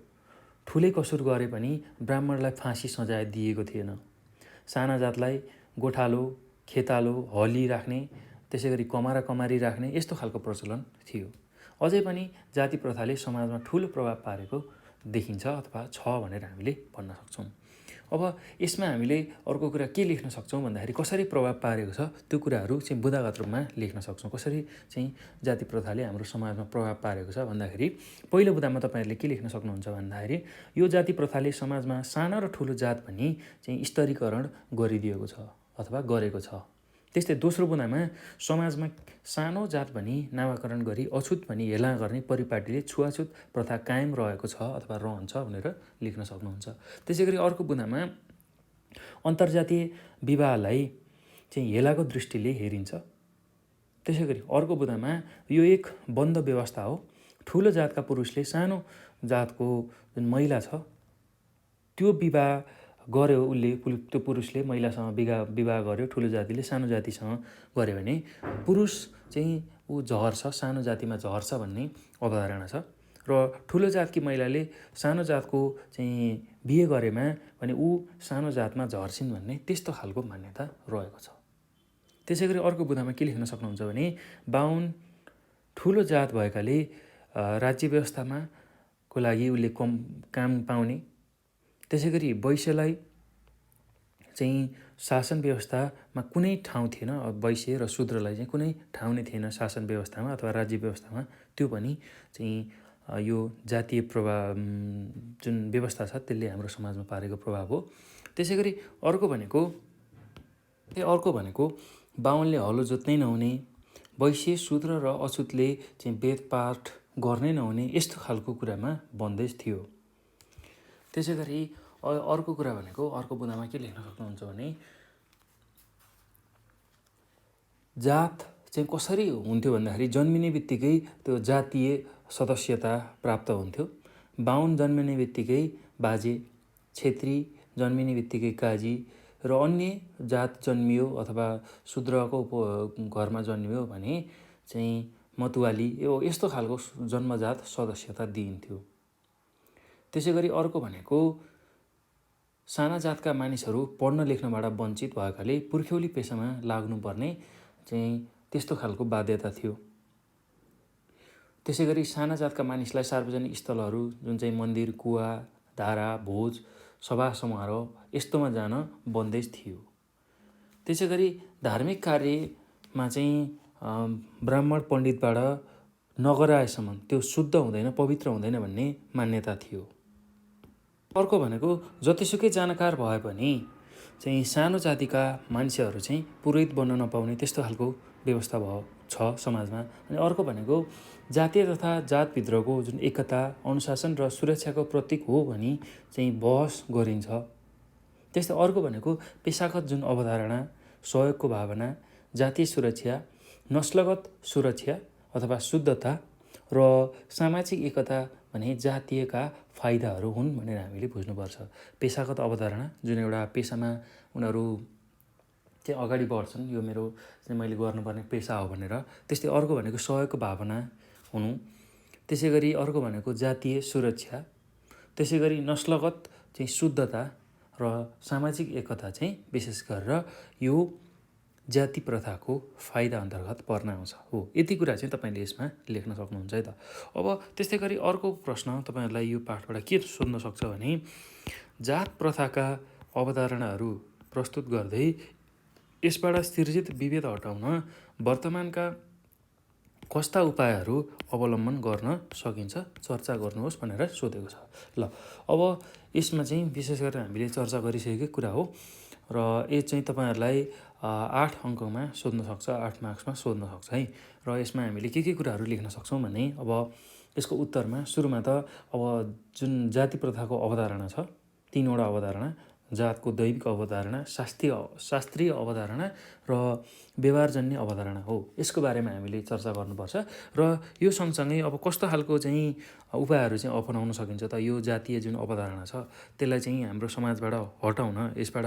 [SPEAKER 1] ठुलै कसुर गरे पनि ब्राह्मणलाई फाँसी सजाय दिएको थिएन। साना जातलाई गोठालो, खेतालो, हली राख्ने, त्यसै गरी कमारा कमारी राख्ने यस्तो खालको प्रचलन थियो। अझै पनि जाति प्रथाले समाजमा ठुलो प्रभाव पारेको देखिन्छ अथवा छ भनेर हामीले भन्न सक्छौँ। अब यसमा हामीले अर्को कुरा के लेख्न सक्छौँ भन्दाखेरि कसरी प्रभाव पारेको छ त्यो कुराहरू चाहिँ बुँदागत रूपमा लेख्न सक्छौँ। कसरी चाहिँ जाति प्रथाले हाम्रो समाजमा प्रभाव पारेको छ भन्दाखेरि पहिलो बुँदामा तपाईँहरूले के लेख्न सक्नुहुन्छ भन्दाखेरि यो जाति प्रथाले समाजमा सानो र ठुलो जात भनी चाहिँ स्तरीकरण गरिदिएको छ अथवा गरेको छ। त्यस्तै दोस्रो बुँदामा समाजमा सानो जात भनी नामाकरण गरी अछुत भनी हेला गर्ने परिपाटीले छुवाछुत प्रथा कायम रहेको छ अथवा रहन्छ भनेर लेख्न सक्नुहुन्छ। त्यसै गरी अर्को बुँदामा अन्तर्जातीय विवाहलाई चाहिँ हेलाको दृष्टिले हेरिन्छ। त्यसै गरी अर्को बुँदामा यो एक बन्द व्यवस्था हो। ठुलो जातका पुरुषले सानो जातको जुन महिला छ त्यो विवाह गर्यो, उसले त्यो पुरुषले महिलासँग विवाह गर्यो, ठुलो जातिले सानो जातिसँग गर्यो भने पुरुष चाहिँ ऊ झर्छ, सानो जातिमा झर्छ भन्ने अवधारणा छ। र ठुलो जातकी महिलाले सानो जातको चाहिँ बिहे गरेमा भने ऊ सानो जातमा झर्छिन् भन्ने त्यस्तो खालको मान्यता रहेको छ। त्यसै गरी अर्को बुँदामा के लेख्न सक्नुहुन्छ भने बाहुन ठुलो जात भएकाले राज्य व्यवस्थामा को लागि उसले काम पाउने। त्यसै गरी वैश्यलाई चाहिँ शासन व्यवस्थामा कुनै ठाउँ थिएन। वैश्य र शूद्रलाई चाहिँ कुनै ठाउँ नै थिएन शासन व्यवस्थामा अथवा राज्य व्यवस्थामा। त्यो पनि चाहिँ यो जातीय प्रभाव जुन व्यवस्था छ त्यसले हाम्रो समाजमा पारेको प्रभाव हो। त्यसै गरी अर्को भनेको बाहुनले हलो जोत्नै नहुने, वैश्य शूद्र र अछुतले चाहिँ वेदपाठ गर्नै नहुने, यस्तो खालको कुरामा बन्देज थियो। त्यसै गरी अर्को कुरा भनेको अर्को बुँदामा के लेख्न सक्नुहुन्छ भने जात चाहिँ कसरी हुन्थ्यो भन्दाखेरि जन्मिने बित्तिकै त्यो जातीय सदस्यता प्राप्त हुन्थ्यो। बाहुन जन्मिने बित्तिकै बाजे, छेत्री जन्मिने बित्तिकै काजी र अन्य जात जन्मियो अथवा शूद्रको घरमा जन्मियो भने चाहिँ मतुवाली, यस्तो खालको जन्मजात सदस्यता दिइन्थ्यो। त्यसै गरी अर्को भनेको साना जातका मानिसहरू पढ्न लेख्नबाट वञ्चित भएकाले पुर्ख्यौली पेसामा लाग्नुपर्ने चाहिँ त्यस्तो खालको बाध्यता थियो। त्यसै गरी साना जातका मानिसलाई सार्वजनिक स्थलहरू जुन चाहिँ मन्दिर, कुवा, धारा, भोज, सभा समारोह यस्तोमा जान बन्देज थियो। त्यसै गरी धार्मिक कार्यमा चाहिँ ब्राह्मण पण्डितबाट नगराएसम्म त्यो शुद्ध हुँदैन, पवित्र हुँदैन भन्ने मान्यता थियो। अर्को भनेको जतिसुकै जानकार भए पनि चाहिँ सानो जातिका मान्छेहरू चाहिँ पुरोहित बन्न नपाउने त्यस्तो खालको व्यवस्था छ समाजमा। अनि अर्को भनेको जातीय तथा जातभित्रको जुन एकता, अनुशासन र सुरक्षाको प्रतीक हो भनी चाहिँ बहस गरिन्छ। त्यस्तै अर्को भनेको पेशागत जुन अवधारणा, सहयोगको भावना, जातीय सुरक्षा, नस्लगत सुरक्षा अथवा शुद्धता र सामाजिक एकता भने जातीयका फाइदाहरू हुन् भनेर हामीले बुझ्नुपर्छ। पेशागत अवधारणा जुन एउटा पेसामा उनीहरू चाहिँ अगाडि बढ्छन्, यो मेरो चाहिँ मैले गर्नुपर्ने पेसा हो भनेर। त्यस्तै अर्को भनेको सहयोगको भावना हुनु। त्यसै गरी अर्को भनेको जातीय सुरक्षा। त्यसै गरी नस्लगत चाहिँ शुद्धता र सामाजिक एकता चाहिँ विशेष गरेर यो जाति प्रथाको फाइदा अन्तर्गत पर्न आउँछ हो। यति कुरा चाहिँ तपाईँले यसमा लेख्न सक्नुहुन्छ है त। अब त्यस्तै गरी अर्को प्रश्न तपाईँहरूलाई यो पाठबाट के सोध्न सक्छ भने जात प्रथाका अवधारणाहरू प्रस्तुत गर्दै यसबाट सिर्जित विभेद हटाउन वर्तमानका कस्ता उपायहरू अवलम्बन गर्न सकिन्छ चर्चा गर्नुहोस् भनेर सोधेको छ। ल अब यसमा चाहिँ विशेष गरेर हामीले चर्चा गरिसकेको कुरा हो र यो चाहिँ तपाईँहरूलाई 8 अङ्कमा सोध्न सक्छ, 8 मार्क्समा सोध्न सक्छ है। र यसमा हामीले के कुराहरू लेख्न सक्छौँ भने अब यसको उत्तरमा सुरुमा त अब जुन जाति प्रथाको अवधारणा छ, 3वटा अवधारणा, जातको दैविक अवधारणा, शास्त्रीय अवधारणा र व्यवहारजन्य अवधारणा हो। यसको बारेमा हामीले चर्चा गर्नुपर्छ र यो सँगसँगै अब कस्तो खालको चाहिँ उपायहरू चाहिँ अपनाउन सकिन्छ त यो जातीय जुन अवधारणा छ त्यसलाई चाहिँ हाम्रो समाजबाट हटाउन, यसबाट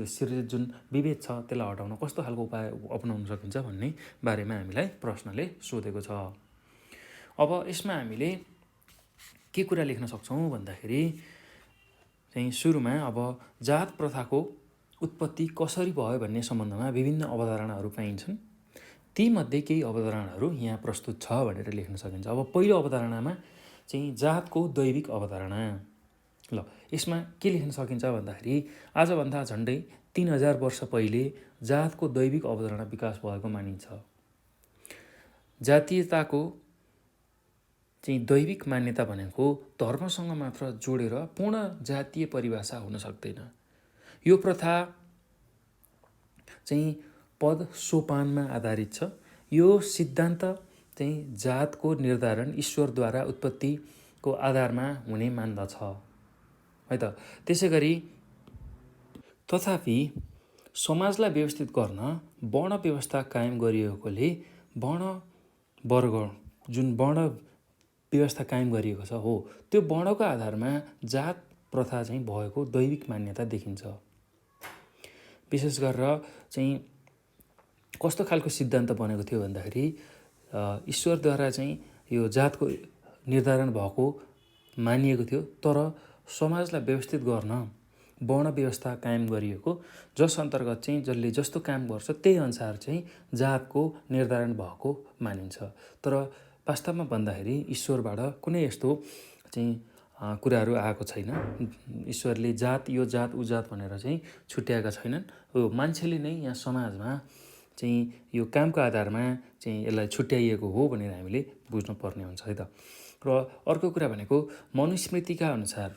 [SPEAKER 1] सिर्जित जुन विभेद छ त्यसलाई हटाउन कस्तो खालको उपाय अपनाउन सकिन्छ भन्ने बारेमा हामीलाई प्रश्नले सोधेको छ। अब यसमा हामीले के कुरा लेख्न सक्छौँ भन्दाखेरि चाहिँ सुरुमा अब जात प्रथाको उत्पत्ति कसरी भयो भन्ने सम्बन्धमा विभिन्न अवधारणाहरू पाइन्छन्। तीमध्ये केही अवधारणाहरू यहाँ प्रस्तुत छ भनेर लेख्न सकिन्छ। अब पहिलो अवधारणामा चाहिँ जातको दैविक अवधारणा। ल यसमा के लेख्न सकिन्छ भन्दाखेरि आजभन्दा झन्डै 3000 वर्ष पहिले जातको दैविक अवधारणा विकास भएको मानिन्छ। जातीयताको चाहिँ दैविक मान्यता भनेको धर्मसँग मात्र जोडेर पूर्ण जातीय परिभाषा हुन सक्दैन। यो प्रथा चाहिँ पद सोपानमा आधारित छ। यो सिद्धान्त चाहिँ जातको निर्धारण ईश्वरद्वारा उत्पत्तिको आधारमा हुने मान्दछ है त। त्यसै गरी तथापि समाजलाई व्यवस्थित गर्न वर्ण व्यवस्था कायम गरिएकोले वर्ण वर्ग जुन वर्ण व्यवस्था कायम गरिएको छ हो त्यो वर्णको आधारमा जात प्रथा चाहिँ भएको दैविक मान्यता देखिन्छ। विशेष गरेर चाहिँ कस्तो खालको सिद्धान्त बनेको थियो भन्दाखेरि ईश्वरद्वारा चाहिँ यो जातको निर्धारण भएको मानिएको थियो, तर समाजलाई व्यवस्थित गर्न वर्ण व्यवस्था कायम गरिएको, जस अन्तर्गत चाहिँ जसले जस्तो काम गर्छ त्यही अनुसार चाहिँ जातको निर्धारण भएको मानिन्छ। तर वास्तवमा भन्दाखेरि ईश्वरबाट कुनै यस्तो चाहिँ कुराहरू आएको छैन। ईश्वरले जात यो जात उ जात भनेर चाहिँ छुट्याएका छैनन्। हो मान्छेले नै यहाँ समाजमा चाहिँ यो कामको आधारमा चाहिँ यसलाई छुट्याइएको हो भनेर हामीले बुझ्नुपर्ने हुन्छ है त। र अर्को कुरा भनेको मनुस्मृतिका अनुसार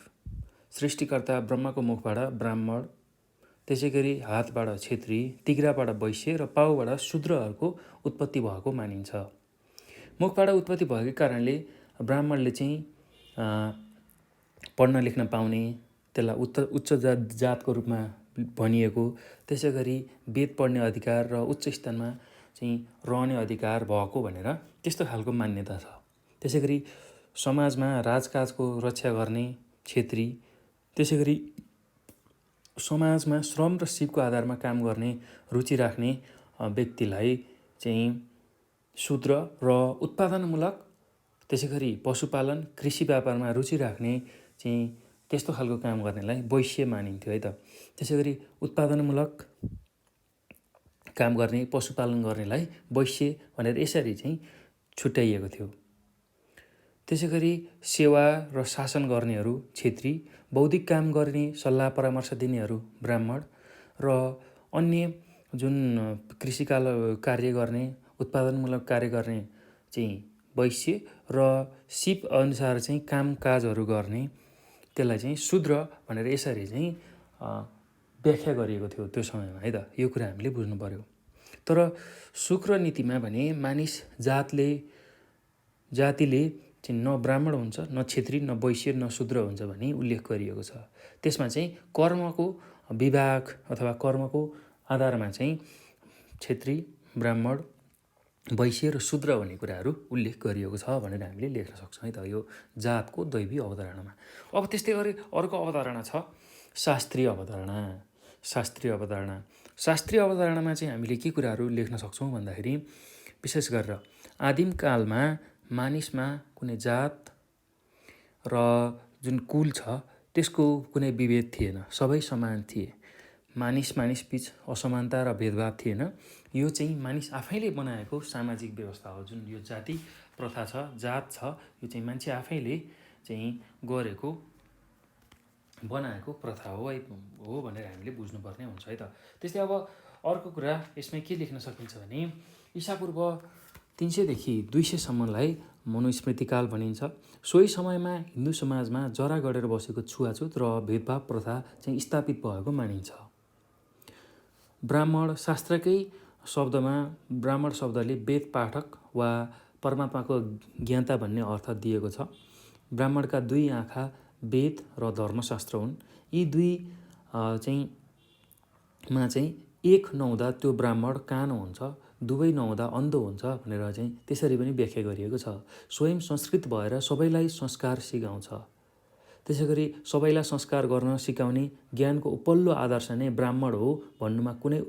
[SPEAKER 1] सृष्टिकर्ता ब्रह्माको मुखबाट ब्राह्मण, त्यसै गरी हातबाट क्षेत्री, तिघ्राबाट वैश्य र पाउबाट शूद्रहरूको उत्पत्ति भएको मानिन्छ। मुखबाट उत्पत्ति भएको कारणले ब्राह्मणले चाहिँ पढ्न लेख्न पाउने, त्यसलाई उच्च जातको रूपमा भनिएको, त्यसै गरी वेद पढ्ने अधिकार र उच्च स्थानमा चाहिँ रहने अधिकार भएको भनेर त्यस्तो खालको मान्यता छ। त्यसै गरी समाजमा राजकाजको रक्षा गर्ने क्षेत्री, त्यसै गरी समाजमा श्रम र सिपको आधारमा काम गर्ने रुचि राख्ने व्यक्तिलाई चाहिँ शूद्र र उत्पादनमूलक, त्यसै गरी पशुपालन कृषि व्यापारमा रुचि राख्ने चाहिँ त्यस्तो खालको काम गर्नेलाई वैश्य मानिन्थ्यो है त। त्यसै गरी उत्पादनमूलक काम गर्ने पशुपालन गर्नेलाई वैश्य भनेर यसरी चाहिँ छुट्याइएको थियो। त्यसै गरी सेवा र शासन गर्नेहरू क्षेत्री, बौद्धिक काम गर्ने सल्लाह परामर्श दिनेहरू ब्राह्मण र अन्य जुन कृषिकाल कार्य गर्ने उत्पादनमूलक कार्य गर्ने चाहिँ वैश्य र सिप अनुसार चाहिँ कामकाजहरू गर्ने त्यसलाई चाहिँ शूद्र भनेर यसरी चाहिँ व्याख्या गरिएको थियो त्यो समयमा है त। यो कुरा हामीले बुझ्नु पर्यो। तर शुक्र नीतिमा भने मानिस जातिले चाहिँ न ब्राह्मण हुन्छ, न क्षेत्री, न वैश्य, न शूद्र हुन्छ भनी उल्लेख गरिएको छ। त्यसमा चाहिँ कर्मको विभाग अथवा कर्मको आधारमा चाहिँ क्षेत्री, ब्राह्मण, वैश्य र शूद्र भन्ने कुराहरू उल्लेख गरिएको छ भनेर हामीले लेख्न सक्छौँ है त यो जातको दैवी अवधारणामा। अब त्यस्तै गरी अर्को अवधारणा छ शास्त्रीय अवधारणा। शास्त्रीय अवधारणामा चाहिँ हामीले के कुराहरू लेख्न सक्छौँ भन्दाखेरि विशेष गरेर आदिम कालमा मानिसमा कुनै जात र जुन कुल छ त्यसको कुनै विभेद थिएन, सबै समान थिए। मानिस बीच असमानता र भेदभाव थिएन। यो चाहिँ मानिस आफैले बनाएको सामाजिक व्यवस्था हो। जुन यो जाति प्रथा छ, जात छ, यो चाहिँ मान्छे आफैले चाहिँ बनाएको प्रथा हो भनेर हामीले बुझ्नुपर्ने हुन्छ है त। त्यस्तै अब अर्को कुरा यसमा के लेख्न सकिन्छ भने ईसापूर्व 300 देखि 200 सम्मलाई मनुस्मृतिकाल भनिन्छ। सोही समयमा हिन्दू समाजमा जरा गढेर बसेको छुवाछुत र भेदभाव प्रथा चाहिँ स्थापित भएको मानिन्छ। ब्राह्मण शास्त्रकै शब्दमा ब्राह्मण शब्दले वेद पाठक वा परमात्माको ज्ञाता भन्ने अर्थ दिएको छ। ब्राह्मणका 2 आँखा वेद र धर्मशास्त्र हुन्। यी दुई चाहिँ एक नहुँदा त्यो ब्राह्मण कानो हुन्छ, दुवै नहुँदा अन्धो हुन्छ भनेर चाहिँ त्यसरी पनि व्याख्या गरिएको छ। स्वयं संस्कृत भएर सबैलाई संस्कार सिकाउँछ। त्यसै गरी सबैलाई संस्कार गर्न सिकाउने ज्ञानको उपल्लो आदर्श नै ब्राह्मण हो भन्नुमा कुनै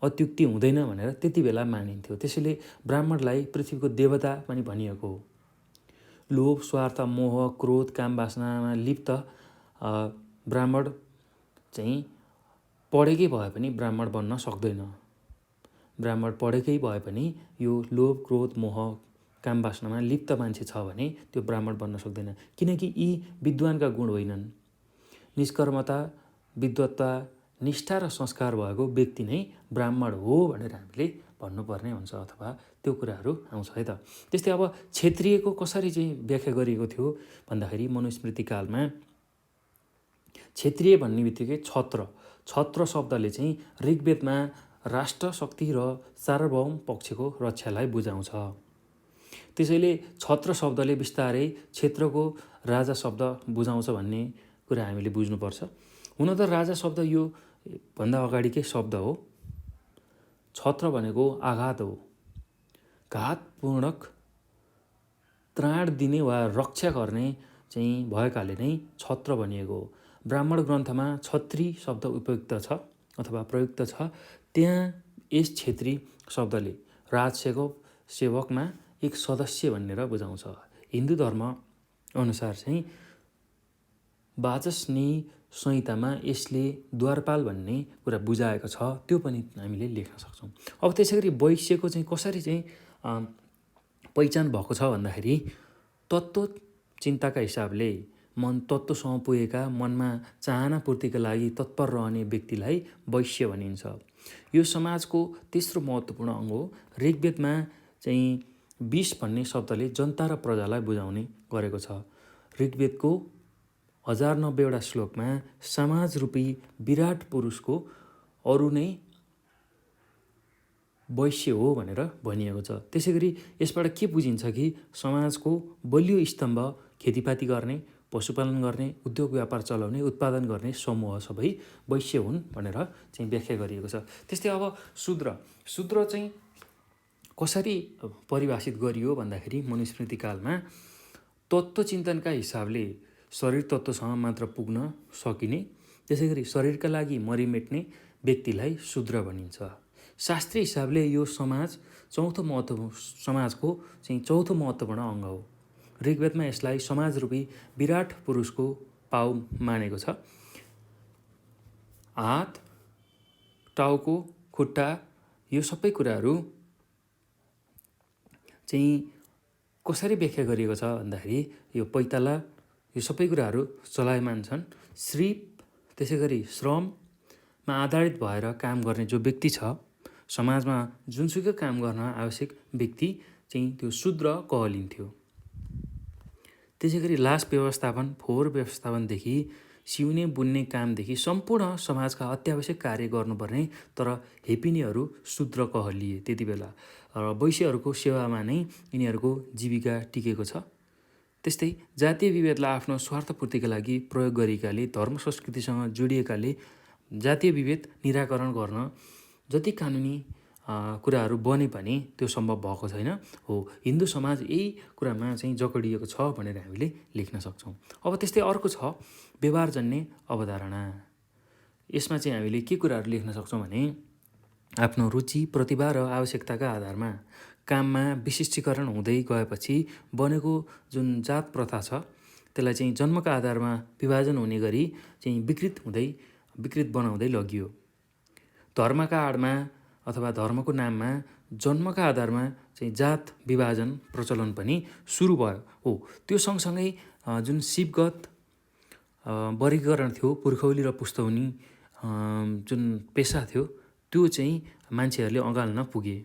[SPEAKER 1] अत्युक्ति हुँदैन भनेर त्यति बेला मानिन्थ्यो। त्यसैले ब्राह्मणलाई पृथ्वीको देवता पनि भनिएको हो। लोभ, स्वार्थ, मोह, क्रोध, काम वासनामा लिप्त ब्राह्मण चाहिँ पढेकै भए पनि ब्राह्मण बन्न सक्दैन। ब्राह्मण पढेकै भए पनि यो लोभ, क्रोध, मोह, काम वासनामा लिप्त मान्छे छ भने त्यो ब्राह्मण बन्न सक्दैन। किनकि यी विद्वानका गुण होइनन्। निष्कर्मता, विद्वत्ता, निष्ठा र संस्कार भएको व्यक्ति नै ब्राह्मण हो भनेर हामीले भन्नुपर्ने हुन्छ अथवा त्यो कुराहरू आउँछ है त। त्यस्तै अब क्षेत्रीयको कसरी चाहिँ व्याख्या गरिएको थियो भन्दाखेरि मनुस्मृतिकालमा क्षेत्रीय भन्ने बित्तिकै छत्र शब्दले चाहिँ ऋग्वेदमा राष्ट्र शक्ति र सार्वभौम पक्षको रक्षालाई बुझाउँछ। त्यसैले छत्र शब्दले बिस्तारै क्षेत्रको राजा शब्द बुझाउँछ भन्ने कुरा हामीले बुझ्नुपर्छ। हुन त राजा शब्द यो भन्दा अगाडिकै शब्द हो। छत्र भनेको आघात हो। घातपूर्णक त्राण दिने वा रक्षा गर्ने चाहिँ भएकाले नै छत्र भनिएको हो। ब्राह्मण ग्रन्थमा छत्री शब्द उपयुक्त छ अथवा प्रयुक्त छ। त्यहाँ यस क्षेत्री शब्दले सेवकमा एक सदस्य भनेर बुझाउँछ। हिन्दू धर्म अनुसार चाहिँ वाचस्पति संहितामा यसले द्वारपाल भन्ने कुरा बुझाएको छ। त्यो पनि हामीले लेख्न सक्छौँ। अब त्यसै गरी वैश्यको चाहिँ कसरी चाहिँ पहिचान भएको छ भन्दाखेरि तत्त्व चिन्ताका हिसाबले मन तत्त्वसँग पुगेका, मनमा चाहना पूर्तिका लागि तत्पर रहने व्यक्तिलाई वैश्य भनिन्छ। यो समाजको तेस्रो महत्त्वपूर्ण अङ्ग हो। ऋग्वेदमा चाहिँ विष भन्ने शब्दले जनता र प्रजालाई बुझाउने गरेको छ। ऋग्वेदको 1090वटा श्लोकमा समाजरूपी विराट पुरुषको अरू नै वैश्य हो भनेर भनिएको छ। त्यसै गरी यसबाट के बुझिन्छ कि समाजको बलियो स्तम्भ खेतीपाती गर्ने, पशुपालन गर्ने, उद्योग व्यापार चलाउने, उत्पादन गर्ने समूह सबै वैश्य हुन् भनेर चाहिँ व्याख्या गरिएको छ। त्यस्तै अब शूद्र चाहिँ कसरी परिभाषित गरियो भन्दाखेरि मनुस्मृतिकालमा तत्त्वचिन्तनका हिसाबले शरीर तत्त्वसँग मात्र पुग्न सकिने, त्यसै गरी शरीरका लागि मरिमेट्ने व्यक्तिलाई शूद्र भनिन्छ। शास्त्रीय हिसाबले यो समाजको चाहिँ चौथो महत्त्वपूर्ण अङ्ग हो। ऋग्वेदमा यसलाई समाजरूपी विराट पुरुषको पाउ मानेको छ। हात, टाउको, खुट्टा यो सबै कुराहरू चाहिँ कसरी व्याख्या गरिएको छ भन्दाखेरि यो पैताला यो सबै कुराहरू चलायमान छन्। श्रीप त्यसै गरी श्रममा आधारित भएर काम गर्ने जो व्यक्ति छ, समाजमा जुनसुकै काम गर्न आवश्यक व्यक्ति चाहिँ त्यो शूद्र कहलिन्थ्यो। त्यसै गरी लास व्यवस्थापन, फोहोर व्यवस्थापनदेखि सिउने बुन्ने कामदेखि सम्पूर्ण समाजका अत्यावश्यक कार्य गर्नुपर्ने तर हेपिनेहरू शूद्र कहलिए त्यति बेला। र वैश्यहरूको सेवामा नै यिनीहरूको जीविका टिकेको छ। त्यस्तै जातीय विभेदलाई आफ्नो स्वार्थपूर्तिका लागि प्रयोग गरेकाले, धर्म संस्कृतिसँग जोडिएकाले जातीय विभेद निराकरण गर्न जति कानुनी कुराहरू बने पनि त्यो सम्भव भएको छैन हो। हिन्दू समाज यही कुरामा चाहिँ जकडिएको छ भनेर हामीले लेख्न सक्छौँ। अब त्यस्तै अर्को छ व्यवहारजन्य अवधारणा। यसमा चाहिँ हामीले के कुराहरू लेख्न सक्छौँ भने आफ्नो रुचि, प्रतिभा र आवश्यकताका आधारमा काममा विशिष्टीकरण हुँदै गएपछि बनेको जुन जात प्रथा छ त्यसलाई चाहिँ जन्मका आधारमा विभाजन हुने गरी चाहिँ विकृत बनाउँदै लगियो। धर्मका आडमा अथवा धर्मको नाममा जन्मका आधारमा चाहिँ जात विभाजन प्रचलन पनि सुरु भयो हो। त्यो सँगसँगै जुन शिवगत वर्गीकरण थियो, पुर्खौली र पुस्तौनी जुन पेसा थियो त्यो चाहिँ मान्छेहरूले अँगाल्न पुगे।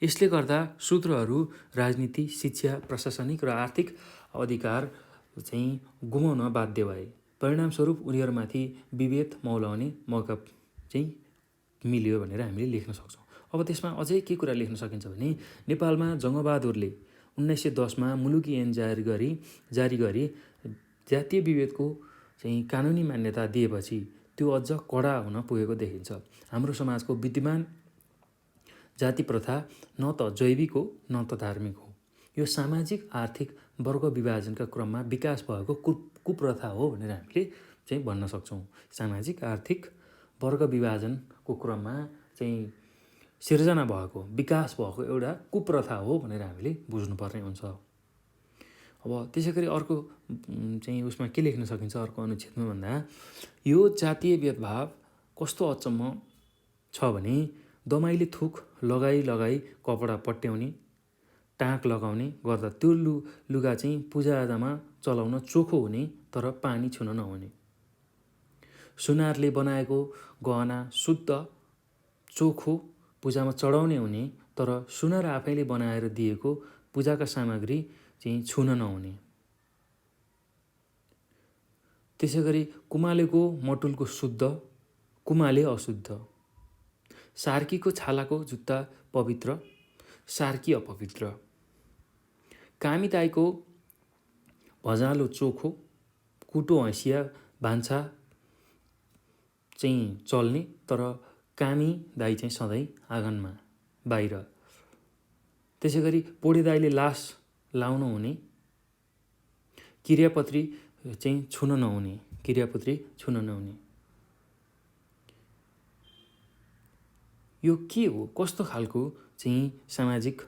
[SPEAKER 1] यसले गर्दा शूद्रहरू राजनीति, शिक्षा, प्रशासनिक र आर्थिक अधिकार चाहिँ गुमाउन बाध्य भए। परिणामस्वरूप उनीहरूमाथि विभेद मौलाउने मौका चाहिँ मिल्यो भनेर हामीले लेख्न सक्छौँ। अब त्यसमा अझै के कुरा लेख्न सकिन्छ भने नेपालमा जङ्गबहादुरले 1910मा मुलुकी ऐन जारी गरी जातीय विभेदको चाहिँ कानुनी मान्यता दिएपछि त्यो अझ कडा हुन पुगेको देखिन्छ। हाम्रो समाजको विद्यमान जाति प्रथा न त जैविक हो न त धार्मिक हो। यो सामाजिक आर्थिक वर्ग विभाजनका क्रममा विकास भएको कुप्रथा हो भनेर हामीले चाहिँ भन्न सक्छौँ। सामाजिक आर्थिक वर्ग विभाजनको क्रममा चाहिँ सिर्जना भएको, विकास भएको एउटा कुप्रथा हो भनेर हामीले बुझ्नुपर्ने हुन्छ। अब त्यसै गरी अर्को चाहिँ उसमा के लेख्न सकिन्छ अर्को अनुच्छेदमा भन्दा यो जातीय भेदभाव कस्तो अचम्म छ भने दमाईले थुक लगाई कपडा पट्याउने, टाँक लगाउने गर्दा त्यो लुगा चाहिँ पूजाआजामा चलाउन चोखो हुने तर पानी छुन नहुने। सुनारले बनाएको गहना शुद्ध चोखो पूजामा चढाउने हुने तर सुनार आफैले बनाएर दिएको पूजाका सामग्री चाहिँ छुन नहुने। त्यसै गरी कुमालेको मटुलको शुद्ध, कुमाले अशुद्ध। सार्कीको छालाको जुत्ता पवित्र, सार्की अपवित्र। कामी दाईको भजालो चोखो, कुटो हैँसिया भान्सा चाहिँ चल्ने तर कामी दाई चाहिँ सधैँ आँगनमा बाहिर। त्यसै गरी पोडे दाईले लास लाउनु हुने, क्रियापत्री चाहिँ छुन नहुने। यो के हो, कस्तो खालको चाहिँ सामाजिक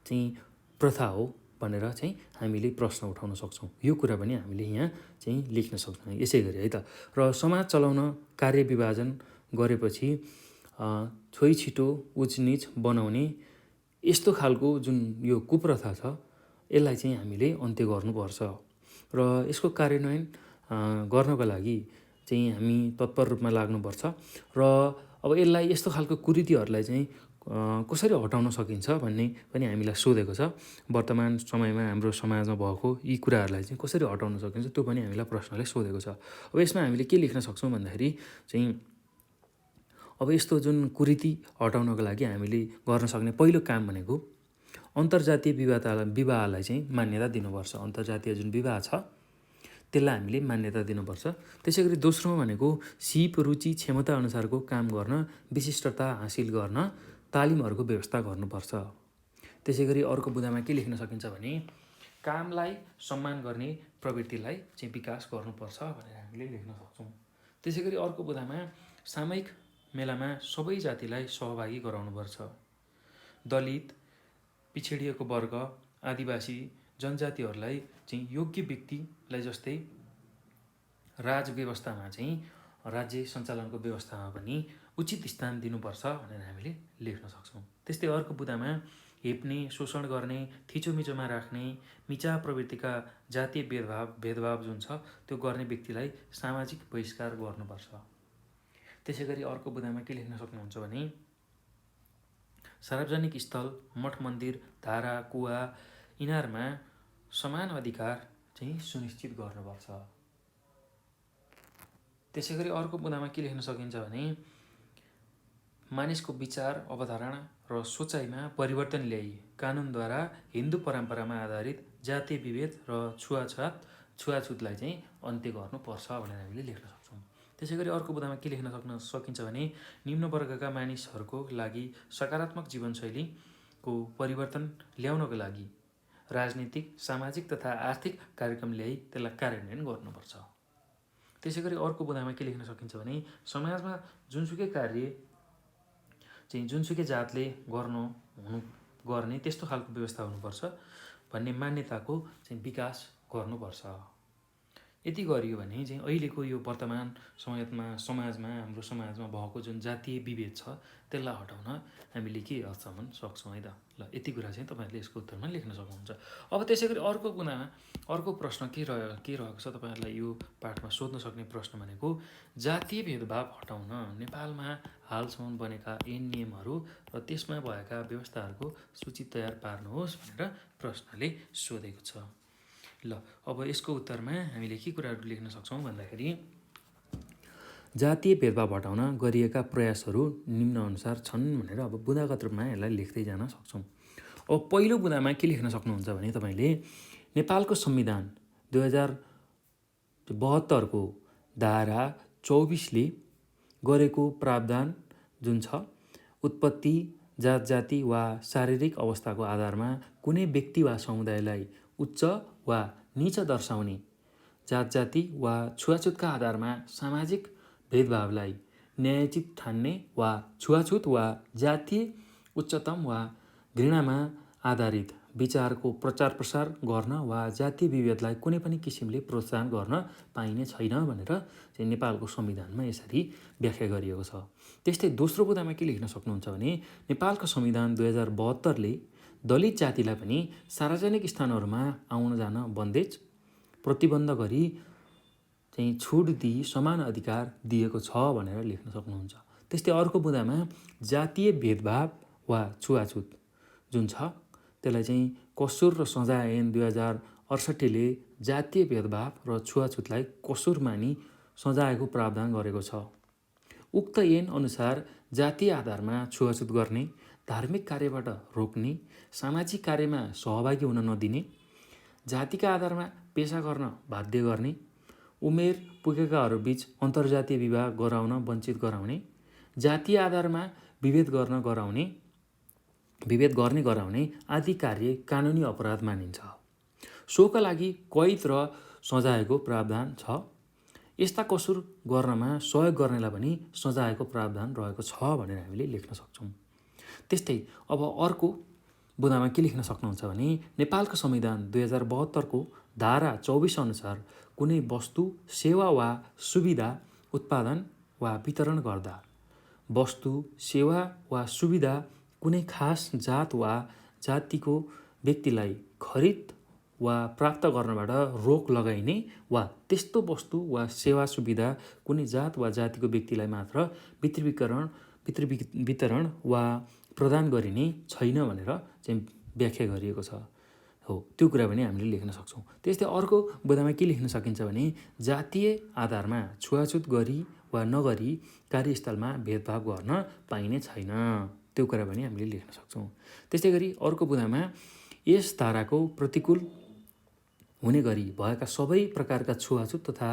[SPEAKER 1] चाहिँ प्रथा हो भनेर चाहिँ हामीले प्रश्न उठाउन सक्छौँ। यो कुरा पनि हामीले यहाँ चाहिँ लेख्न सक्छौँ यसै गरी है त। र समाज चलाउन कार्य विभाजन गरेपछि छोइछिटो उचनिच बनाउने यस्तो खालको जुन यो कुप्रथा छ यसलाई चाहिँ हामीले अन्त्य गर्नुपर्छ। र यसको कार्यान्वयन गर्नको लागि चाहिँ हामी तत्पर रूपमा लाग्नुपर्छ। र अब यसलाई यस्तो खालको कुरीतिहरूलाई चाहिँ कसरी हटाउन सकिन्छ भन्ने पनि हामीलाई सोधेको छ। वर्तमान समयमा हाम्रो समाजमा भएको यी कुराहरूलाई चाहिँ कसरी हटाउन सकिन्छ त्यो पनि हामीलाई प्रश्नले सोधेको छ। अब यसमा हामीले के लेख्न सक्छौँ भन्दाखेरि चाहिँ अब यस्तो जुन कुरीति हटाउनको लागि हामीले गर्न सक्ने पहिलो काम भनेको अन्तर्जातीय विवाहलाई चाहिँ मान्यता दिनुपर्छ। अन्तर्जातीय जुन विवाह छ त्यसलाई हामीले मान्यता दिनुपर्छ। त्यसै गरी दोस्रो भनेको सिप, रुचि, क्षमता अनुसारको काम गर्न, विशिष्टता हासिल गर्न तालिमहरूको व्यवस्था गर्नुपर्छ। त्यसै गरी अर्को बुँदामा के लेख्न सकिन्छ भने कामलाई सम्मान गर्ने प्रवृत्तिलाई चाहिँ विकास गर्नुपर्छ भनेर हामीले लेख्न सक्छौँ। त्यसै गरी अर्को बुँदामा सामूहिक मेलामा सबै जातिलाई सहभागी गराउनुपर्छ। दलित, पिछडिएको वर्ग, आदिवासी जनजातिहरूलाई चाहिँ योग्य व्यक्तिलाई जस्तै राज व्यवस्थामा चाहिँ राज्य सञ्चालनको व्यवस्थामा पनि उचित स्थान दिनुपर्छ भनेर हामीले लेख्न सक्छौँ। त्यस्तै अर्को बुँदामा हेप्ने, शोषण गर्ने, थिचोमिचोमा राख्ने, मिचा प्रवृत्तिका जातीय भेदभाव जुन छ त्यो गर्ने व्यक्तिलाई सामाजिक बहिष्कार गर्नुपर्छ। त्यसै गरी अर्को बुँदामा के लेख्न सक्नुहुन्छ भने सार्वजनिक स्थल, मठ मन्दिर, धारा, कुवा, इनारमा समान अधिकार चाहिँ सुनिश्चित गर्नुपर्छ। त्यसै गरी अर्को बुँदामा के लेख्न सकिन्छ भने मानिसको विचार, अवधारणा र सोचाइमा परिवर्तन ल्याई कानुनद्वारा हिन्दू परम्परामा आधारित जातीय विभेद र छुवाछुतलाई चाहिँ अन्त्य गर्नुपर्छ भनेर हामीले लेख्न सक्छौँ। त्यसै गरी अर्को बुँदामा के लेख्न सकिन्छ भने निम्न वर्गका मानिसहरूको लागि सकारात्मक जीवनशैलीको परिवर्तन ल्याउनको लागि राजनीतिक, सामाजिक तथा आर्थिक कार्यक्रम ल्याई त्यसलाई कार्यान्वयन गर्नुपर्छ। त्यसै गरी अर्को बुँदामा के लेख्न सकिन्छ भने समाजमा जुनसुकै कार्य चाहिँ जुनसुकै जातले गर्ने त्यस्तो खालको व्यवस्था हुनुपर्छ भन्ने मान्यताको चाहिँ विकास गर्नुपर्छ। यति गरियो भने चाहिँ अहिलेको यो वर्तमान समाजमा हाम्रो समाजमा भएको जुन जातीय विभेद छ त्यसलाई हटाउन हामीले के हदसम्म सक्छौँ है त। ल यति कुरा चाहिँ तपाईँहरूले यसको उत्तरमा लेख्न सक्नुहुन्छ। अब त्यसै गरी अर्को बुँदामा अर्को प्रश्न के रहेको छ तपाईँहरूलाई यो पाठमा सोध्न सक्ने प्रश्न भनेको जातीय भेदभाव हटाउन नेपालमा हालसम्म बनेका ऐन नियमहरू र त्यसमा भएका व्यवस्थाहरूको सूची तयार पार्नुहोस् भनेर प्रश्नले सोधेको छ। ल अब यसको उत्तरमा हामीले के कुराहरू लेख्न सक्छौँ भन्दाखेरि जातीय भेदभाव हटाउन गरिएका प्रयासहरू निम्नअनुसार छन् भनेर अब बुँदागत रूपमा यसलाई लेख्दै जान सक्छौँ। अब पहिलो बुँदामा के लेख्न सक्नुहुन्छ भने तपाईँले नेपालको संविधान 2072 को धारा 24ले गरेको प्रावधान जुन छ उत्पत्ति, जात-जाति वा शारीरिक अवस्थाको आधारमा कुनै व्यक्ति वा समुदायलाई उच्च वा नीच दर्शाउने, जात-जाति वा छुवाछुतका आधारमा सामाजिक भेदभावलाई न्यायोचित ठान्ने वा छुवाछुत वा जातीय उच्चतम वा घृणामा आधारित विचारको प्रचार प्रसार गर्न वा जातीय विभेदलाई कुनै पनि किसिमले प्रोत्साहन गर्न पाइने छैन भनेर चाहिँ नेपालको संविधानमा यसरी व्याख्या गरिएको छ। त्यस्तै दोस्रो बुँदामा के लेख्न सक्नुहुन्छ भने नेपालको संविधान 2072ले दलित जातिलाई पनि सार्वजनिक स्थानहरूमा आउन जान बन्देज प्रतिबन्ध गरी चाहिँ छुट दिई समान अधिकार दिएको छ भनेर लेख्न सक्नुहुन्छ। त्यस्तै अर्को बुँदामा जातीय भेदभाव वा छुवाछुत जुन छ त्यसलाई चाहिँ कसुर र सजाय ऐन 2068ले जातीय भेदभाव र छुवाछुतलाई कसुर मानी सजायको प्रावधान गरेको छ। उक्त ऐन अनुसार जातीय आधारमा छुवाछुत गर्ने, धार्मिक कार्यबाट रोक्ने, सामाजिक कार्यमा सहभागी हुन नदिने, जातिका आधारमा पेशा गर्न बाध्य गर्ने, उमेर पुगेकाहरूबीच अन्तर्जातीय विवाह गराउन वञ्चित गराउने, जातीय आधारमा विभेद गर्ने गराउने आदि कार्य कानुनी अपराध मानिन्छ। सोका लागि कैद र सजायको प्रावधान छ। यस्ता कसुर गर्नमा सहयोग गर्नेलाई पनि सजायको प्रावधान रहेको छ भनेर हामीले लेख्न सक्छौँ। त्यस्तै अब अर्को बुँदामा के लेख्न सक्नुहुन्छ भने नेपालको संविधान 2072 को धारा 24 अनुसार कुनै वस्तु, सेवा वा सुविधा उत्पादन वा वितरण गर्दा वस्तु, सेवा वा सुविधा कुनै खास जात वा जातिको व्यक्तिलाई खरिद वा प्राप्त गर्नबाट रोक लगाइने वा त्यस्तो वस्तु वा सेवा सुविधा कुनै जात वा जातिको व्यक्तिलाई मात्र वितरण वा प्रदान गरिने छैन भनेर चाहिँ व्याख्या गरिएको छ। हो, त्यो कुरा पनि हामीले लेख्न सक्छौँ। त्यस्तै अर्को बुँदामा के लेख्न सकिन्छ भने जातीय आधारमा छुवाछुत गरी वा नगरी कार्यस्थलमा भेदभाव गर्न पाइने छैन, त्यो कुरा पनि हामीले लेख्न सक्छौँ। त्यस्तै गरी अर्को बुँदामा यस धाराको प्रतिकूल हुने गरी भएका सबै प्रकारका छुवाछुत तथा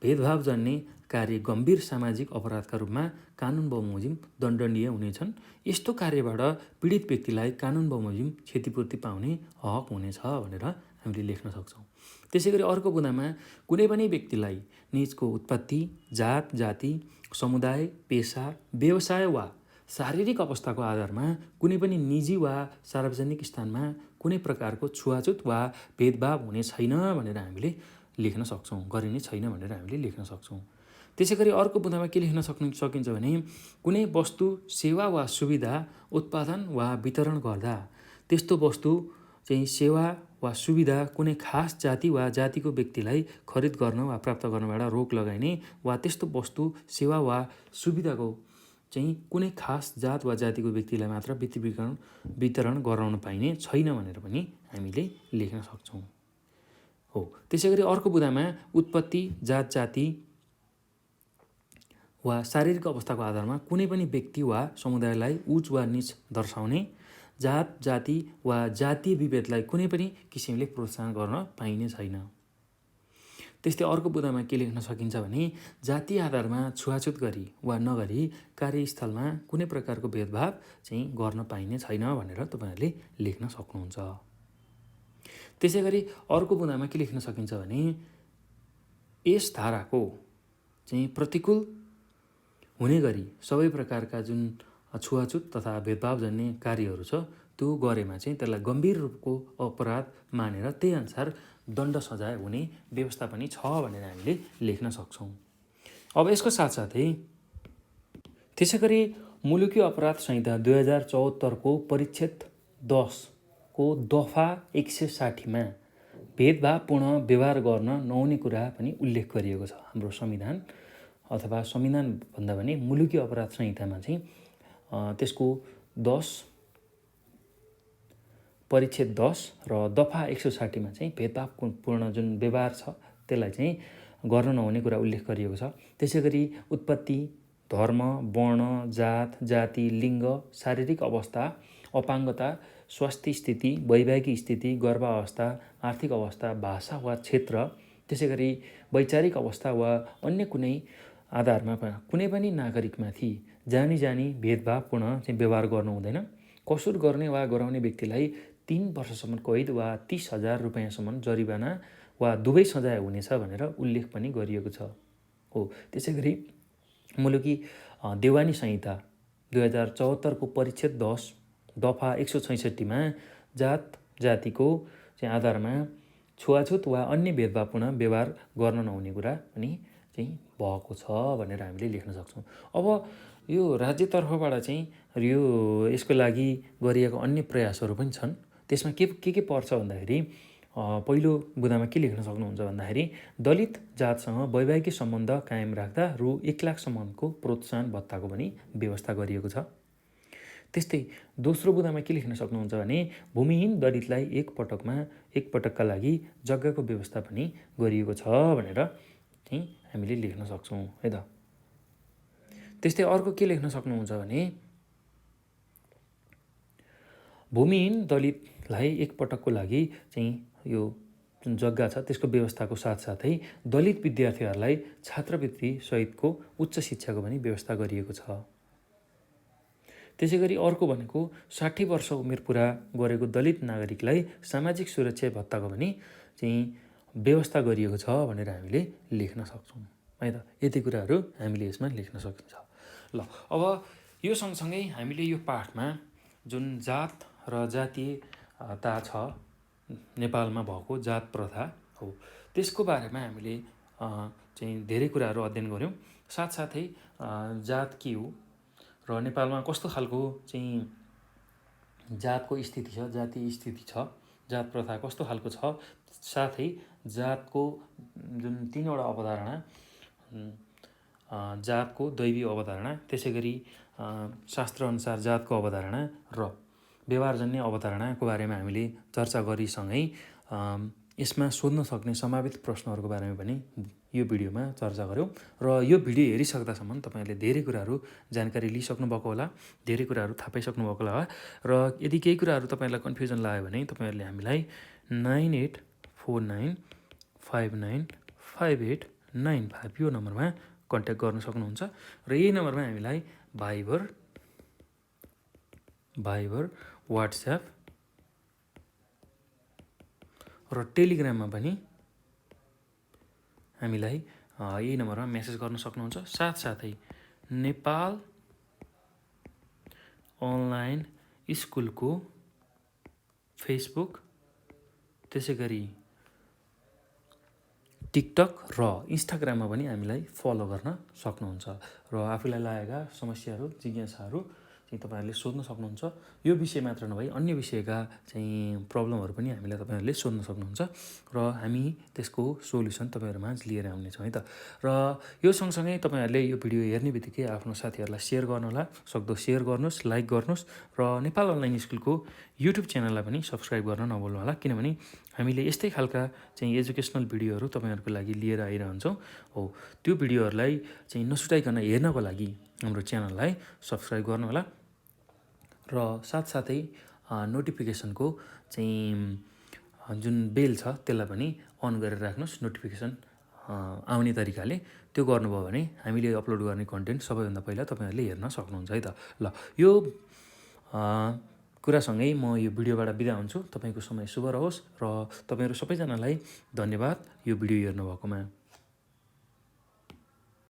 [SPEAKER 1] भेदभाव जन्ने कार्य गम्भीर सामाजिक अपराधका रूपमा कानुन बमोजिम दण्डनीय हुनेछन्। यस्तो कार्यबाट पीडित व्यक्तिलाई कानुन बमोजिम क्षतिपूर्ति पाउने हक हुनेछ भनेर हामीले लेख्न सक्छौँ। त्यसै गरी अर्को बुँदामा कुनै पनि व्यक्तिलाई निजको उत्पत्ति, जात, जाति, समुदाय, पेसा, व्यवसाय वा शारीरिक अवस्थाको आधारमा कुनै पनि निजी वा सार्वजनिक स्थानमा कुनै प्रकारको छुवाछुत वा भेदभाव हुने छैन भनेर हामीले लेख्न सक्छौँ, गरिने छैन भनेर हामीले लेख्न सक्छौँ। त्यसै गरी अर्को बुँदामा के लेख्न सकिन्छ भने कुनै वस्तु, सेवा वा सुविधा उत्पादन वा वितरण गर्दा त्यस्तो वस्तु चाहिँ सेवा वा सुविधा कुनै खास जाति वा जातिको व्यक्तिलाई खरिद गर्न वा प्राप्त गर्नबाट रोक लगाइने वा त्यस्तो वस्तु, सेवा वा सुविधाको चाहिँ कुनै खास जात वा जातिको व्यक्तिलाई मात्र वितरण गराउन पाइने छैन भनेर पनि हामीले लेख्न सक्छौँ। हो, त्यसै गरी अर्को बुँदामा उत्पत्ति, जात, जाति वा शारीरिक अवस्थाको आधारमा कुनै पनि व्यक्ति वा समुदायलाई उच्च वा नीच दर्शाउने, जात, जाति वा जातीय विभेदलाई कुनै पनि किसिमले प्रोत्साहन गर्न पाइने छैन। त्यस्तै अर्को बुँदामा के लेख्न सकिन्छ भने जातीय आधारमा छुवाछुत गरी वा नगरी कार्यस्थलमा कुनै प्रकारको भेदभाव चाहिँ गर्न पाइने छैन भनेर तपाईँहरूले लेख्न सक्नुहुन्छ। त्यसै गरी अर्को बुँदामा के लेख्न सकिन्छ भने यस धाराको चाहिँ प्रतिकूल हुने गरी सबै प्रकारका जुन छुवाछुत तथा भेदभाव जन्ने कार्यहरू छ त्यो गरेमा चाहिँ त्यसलाई गम्भीर रूपको अपराध मानेर त्यही अनुसार दण्ड सजाय हुने व्यवस्था पनि छ भनेर हामीले लेख्न सक्छौँ। अब यसको साथसाथै त्यसै गरी मुलुकी अपराध संहिता 2074 परिच्छेद 10 को दफा 160 भेदभावपूर्ण व्यवहार गर्न नहुने कुरा पनि उल्लेख गरिएको छ। हाम्रो संविधान अथवा संविधान भन्दा पनि मुलुकी अपराध संहितामा चाहिँ त्यसको 10 परिच्छेद 10 र दफा 160 चाहिँ भेदभावपूर्ण जुन व्यवहार छ त्यसलाई चाहिँ गर्न नहुने कुरा उल्लेख गरिएको छ। त्यसै गरी उत्पत्ति, धर्म, वर्ण, जात, जाति, लिङ्ग, शारीरिक अवस्था, अपाङ्गता, स्वास्थ्य स्थिति, वैवाहिक स्थिति, गर्भावस्था, आर्थिक अवस्था, भाषा वा क्षेत्र, त्यसै गरी वैचारिक अवस्था वा अन्य कुनै आधारमा कुनै पनि नागरिकमाथि जानी भेदभावपूर्ण चाहिँ व्यवहार गर्नु हुँदैन। कसुर गर्ने वा गराउने व्यक्तिलाई 3 वर्षसम्म कैद वा 30,000 रुपियाँसम्म जरिवाना वा दुवै सजाय हुनेछ भनेर उल्लेख पनि गरिएको छ। हो, त्यसै गरी मुलुकी देवानी संहिता 2074 को परिच्छेद 10 दफा 166 जात जातिको चाहिँ आधारमा छुवाछुत वा अन्य भेदभावपूर्ण व्यवहार गर्न नहुने कुरा पनि चाहिँ भएको छ भनेर हामीले लेख्न सक्छौँ। अब यो राज्यतर्फबाट चाहिँ यो यसको लागि गरिएको अन्य प्रयासहरू पनि छन्। त्यसमा के पर्छ भन्दाखेरि पहिलो बुँदामा के लेख्न सक्नुहुन्छ भन्दाखेरि दलित जातसँग वैवाहिक सम्बन्ध कायम राख्दा रु 1 लाखसम्मको प्रोत्साहन भत्ताको पनि व्यवस्था गरिएको छ। त्यस्तै दोस्रो बुँदामा के लेख्न सक्नुहुन्छ भने भूमिहीन दलितलाई एक पटकका लागि जग्गाको व्यवस्था पनि गरिएको छ भनेर चाहिँ हामीले लेख्न सक्छौँ है त। त्यस्तै अर्को के लेख्न सक्नुहुन्छ भने भूमिहीन दलितलाई एक पटकको लागि चाहिँ यो जुन जग्गा छ त्यसको व्यवस्थाको साथसाथै दलित विद्यार्थीहरूलाई छात्रवृत्ति सहितको उच्च शिक्षाको पनि व्यवस्था गरिएको छ। त्यसै गरी अर्को भनेको 60 वर्ष उमेर पुरा गरेको दलित नागरिकलाई सामाजिक सुरक्षा भत्ताको पनि चाहिँ व्यवस्था गरिएको छ भनेर हामीले लेख्न सक्छौँ है त। यति कुराहरू हामीले यसमा लेख्न सकिन्छ। ल, अब यो सँगसँगै हामीले यो पाठमा जुन जात र जातीयता छ नेपालमा भएको जात प्रथा हो त्यसको बारेमा हामीले चाहिँ धेरै कुराहरू अध्ययन गऱ्यौँ। साथसाथै जात के हो र नेपालमा कस्तो खालको चाहिँ जातको स्थिति छ, जातीय स्थिति छ, जात प्रथा कस्तो खालको छ, साथै जातको जुन 3वटा अवधारणा जातको दैवी अवधारणा, त्यसै गरी शास्त्रअनुसार जातको अवधारणा र व्यवहारजन्य अवधारणाको बारेमा हामीले चर्चा गरिसँगै यसमा सोध्न सक्ने सम्भावित प्रश्नहरूको बारेमा पनि यो भिडियोमा चर्चा गऱ्यौँ। र यो भिडियो हेरिसक्दासम्म तपाईँहरूले धेरै कुराहरू जानकारी लिइसक्नु भएको होला, धेरै कुराहरू थाहा पाइसक्नु भएको होला। र यदि केही कुराहरू तपाईँहरूलाई कन्फ्युजन लाग्यो भने तपाईँहरूले हामीलाई 9849595895 यो नम्बरमा कन्ट्याक्ट गर्न सक्नुहुन्छ। र यही नम्बरमा हामीलाई भाइबर, वाट्सएप र टेलिग्राममा पनि हामीलाई यही नम्बरमा मेसेज गर्न सक्नुहुन्छ। साथसाथै नेपाल अनलाइन स्कुलको फेसबुक, त्यसै गरी टिकटक र इन्स्टाग्राममा पनि हामीलाई फलो गर्न सक्नुहुन्छ। र आफूलाई लागेका समस्याहरू, जिज्ञासाहरू चाहिँ तपाईँहरूले सोध्न सक्नुहुन्छ। यो विषय मात्र नभई अन्य विषयका चाहिँ प्रब्लमहरू पनि हामीलाई तपाईँहरूले सोध्न सक्नुहुन्छ र हामी त्यसको सोल्युसन तपाईँहरूमा लिएर आउनेछौँ है त। र यो सँगसँगै तपाईँहरूले यो भिडियो हेर्ने बित्तिकै आफ्नो साथीहरूलाई सेयर गर्नुहोला, सक्दो सेयर गर्नुहोस्, लाइक गर्नुहोस् र नेपाल अनलाइन स्कुलको युट्युब च्यानललाई पनि सब्सक्राइब गर्न नभुल्नु होला, किनभने हामीले यस्तै खालका चाहिँ एजुकेसनल भिडियोहरू तपाईँहरूको लागि लिएर आइरहन्छौँ। हो, त्यो भिडियोहरूलाई चाहिँ नछुटाइकन हेर्नको लागि हाम्रो च्यानललाई सब्सक्राइब गर्नुहोला र साथसाथै नोटिफिकेसनको चाहिँ जुन बेल छ त्यसलाई पनि अन गरेर राख्नुहोस्, नोटिफिकेसन आउने तरिकाले। त्यो गर्नुभयो भने हामीले अपलोड गर्ने कन्टेन्ट सबैभन्दा पहिला तपाईँहरूले हेर्न सक्नुहुन्छ है त। ल, यो कुरासँगै म यो भिडियोबाट बिदा हुन्छु। तपाईँको समय शुभ रहोस् र तपाईँहरू सबैजनालाई धन्यवाद यो भिडियो हेर्नुभएकोमा।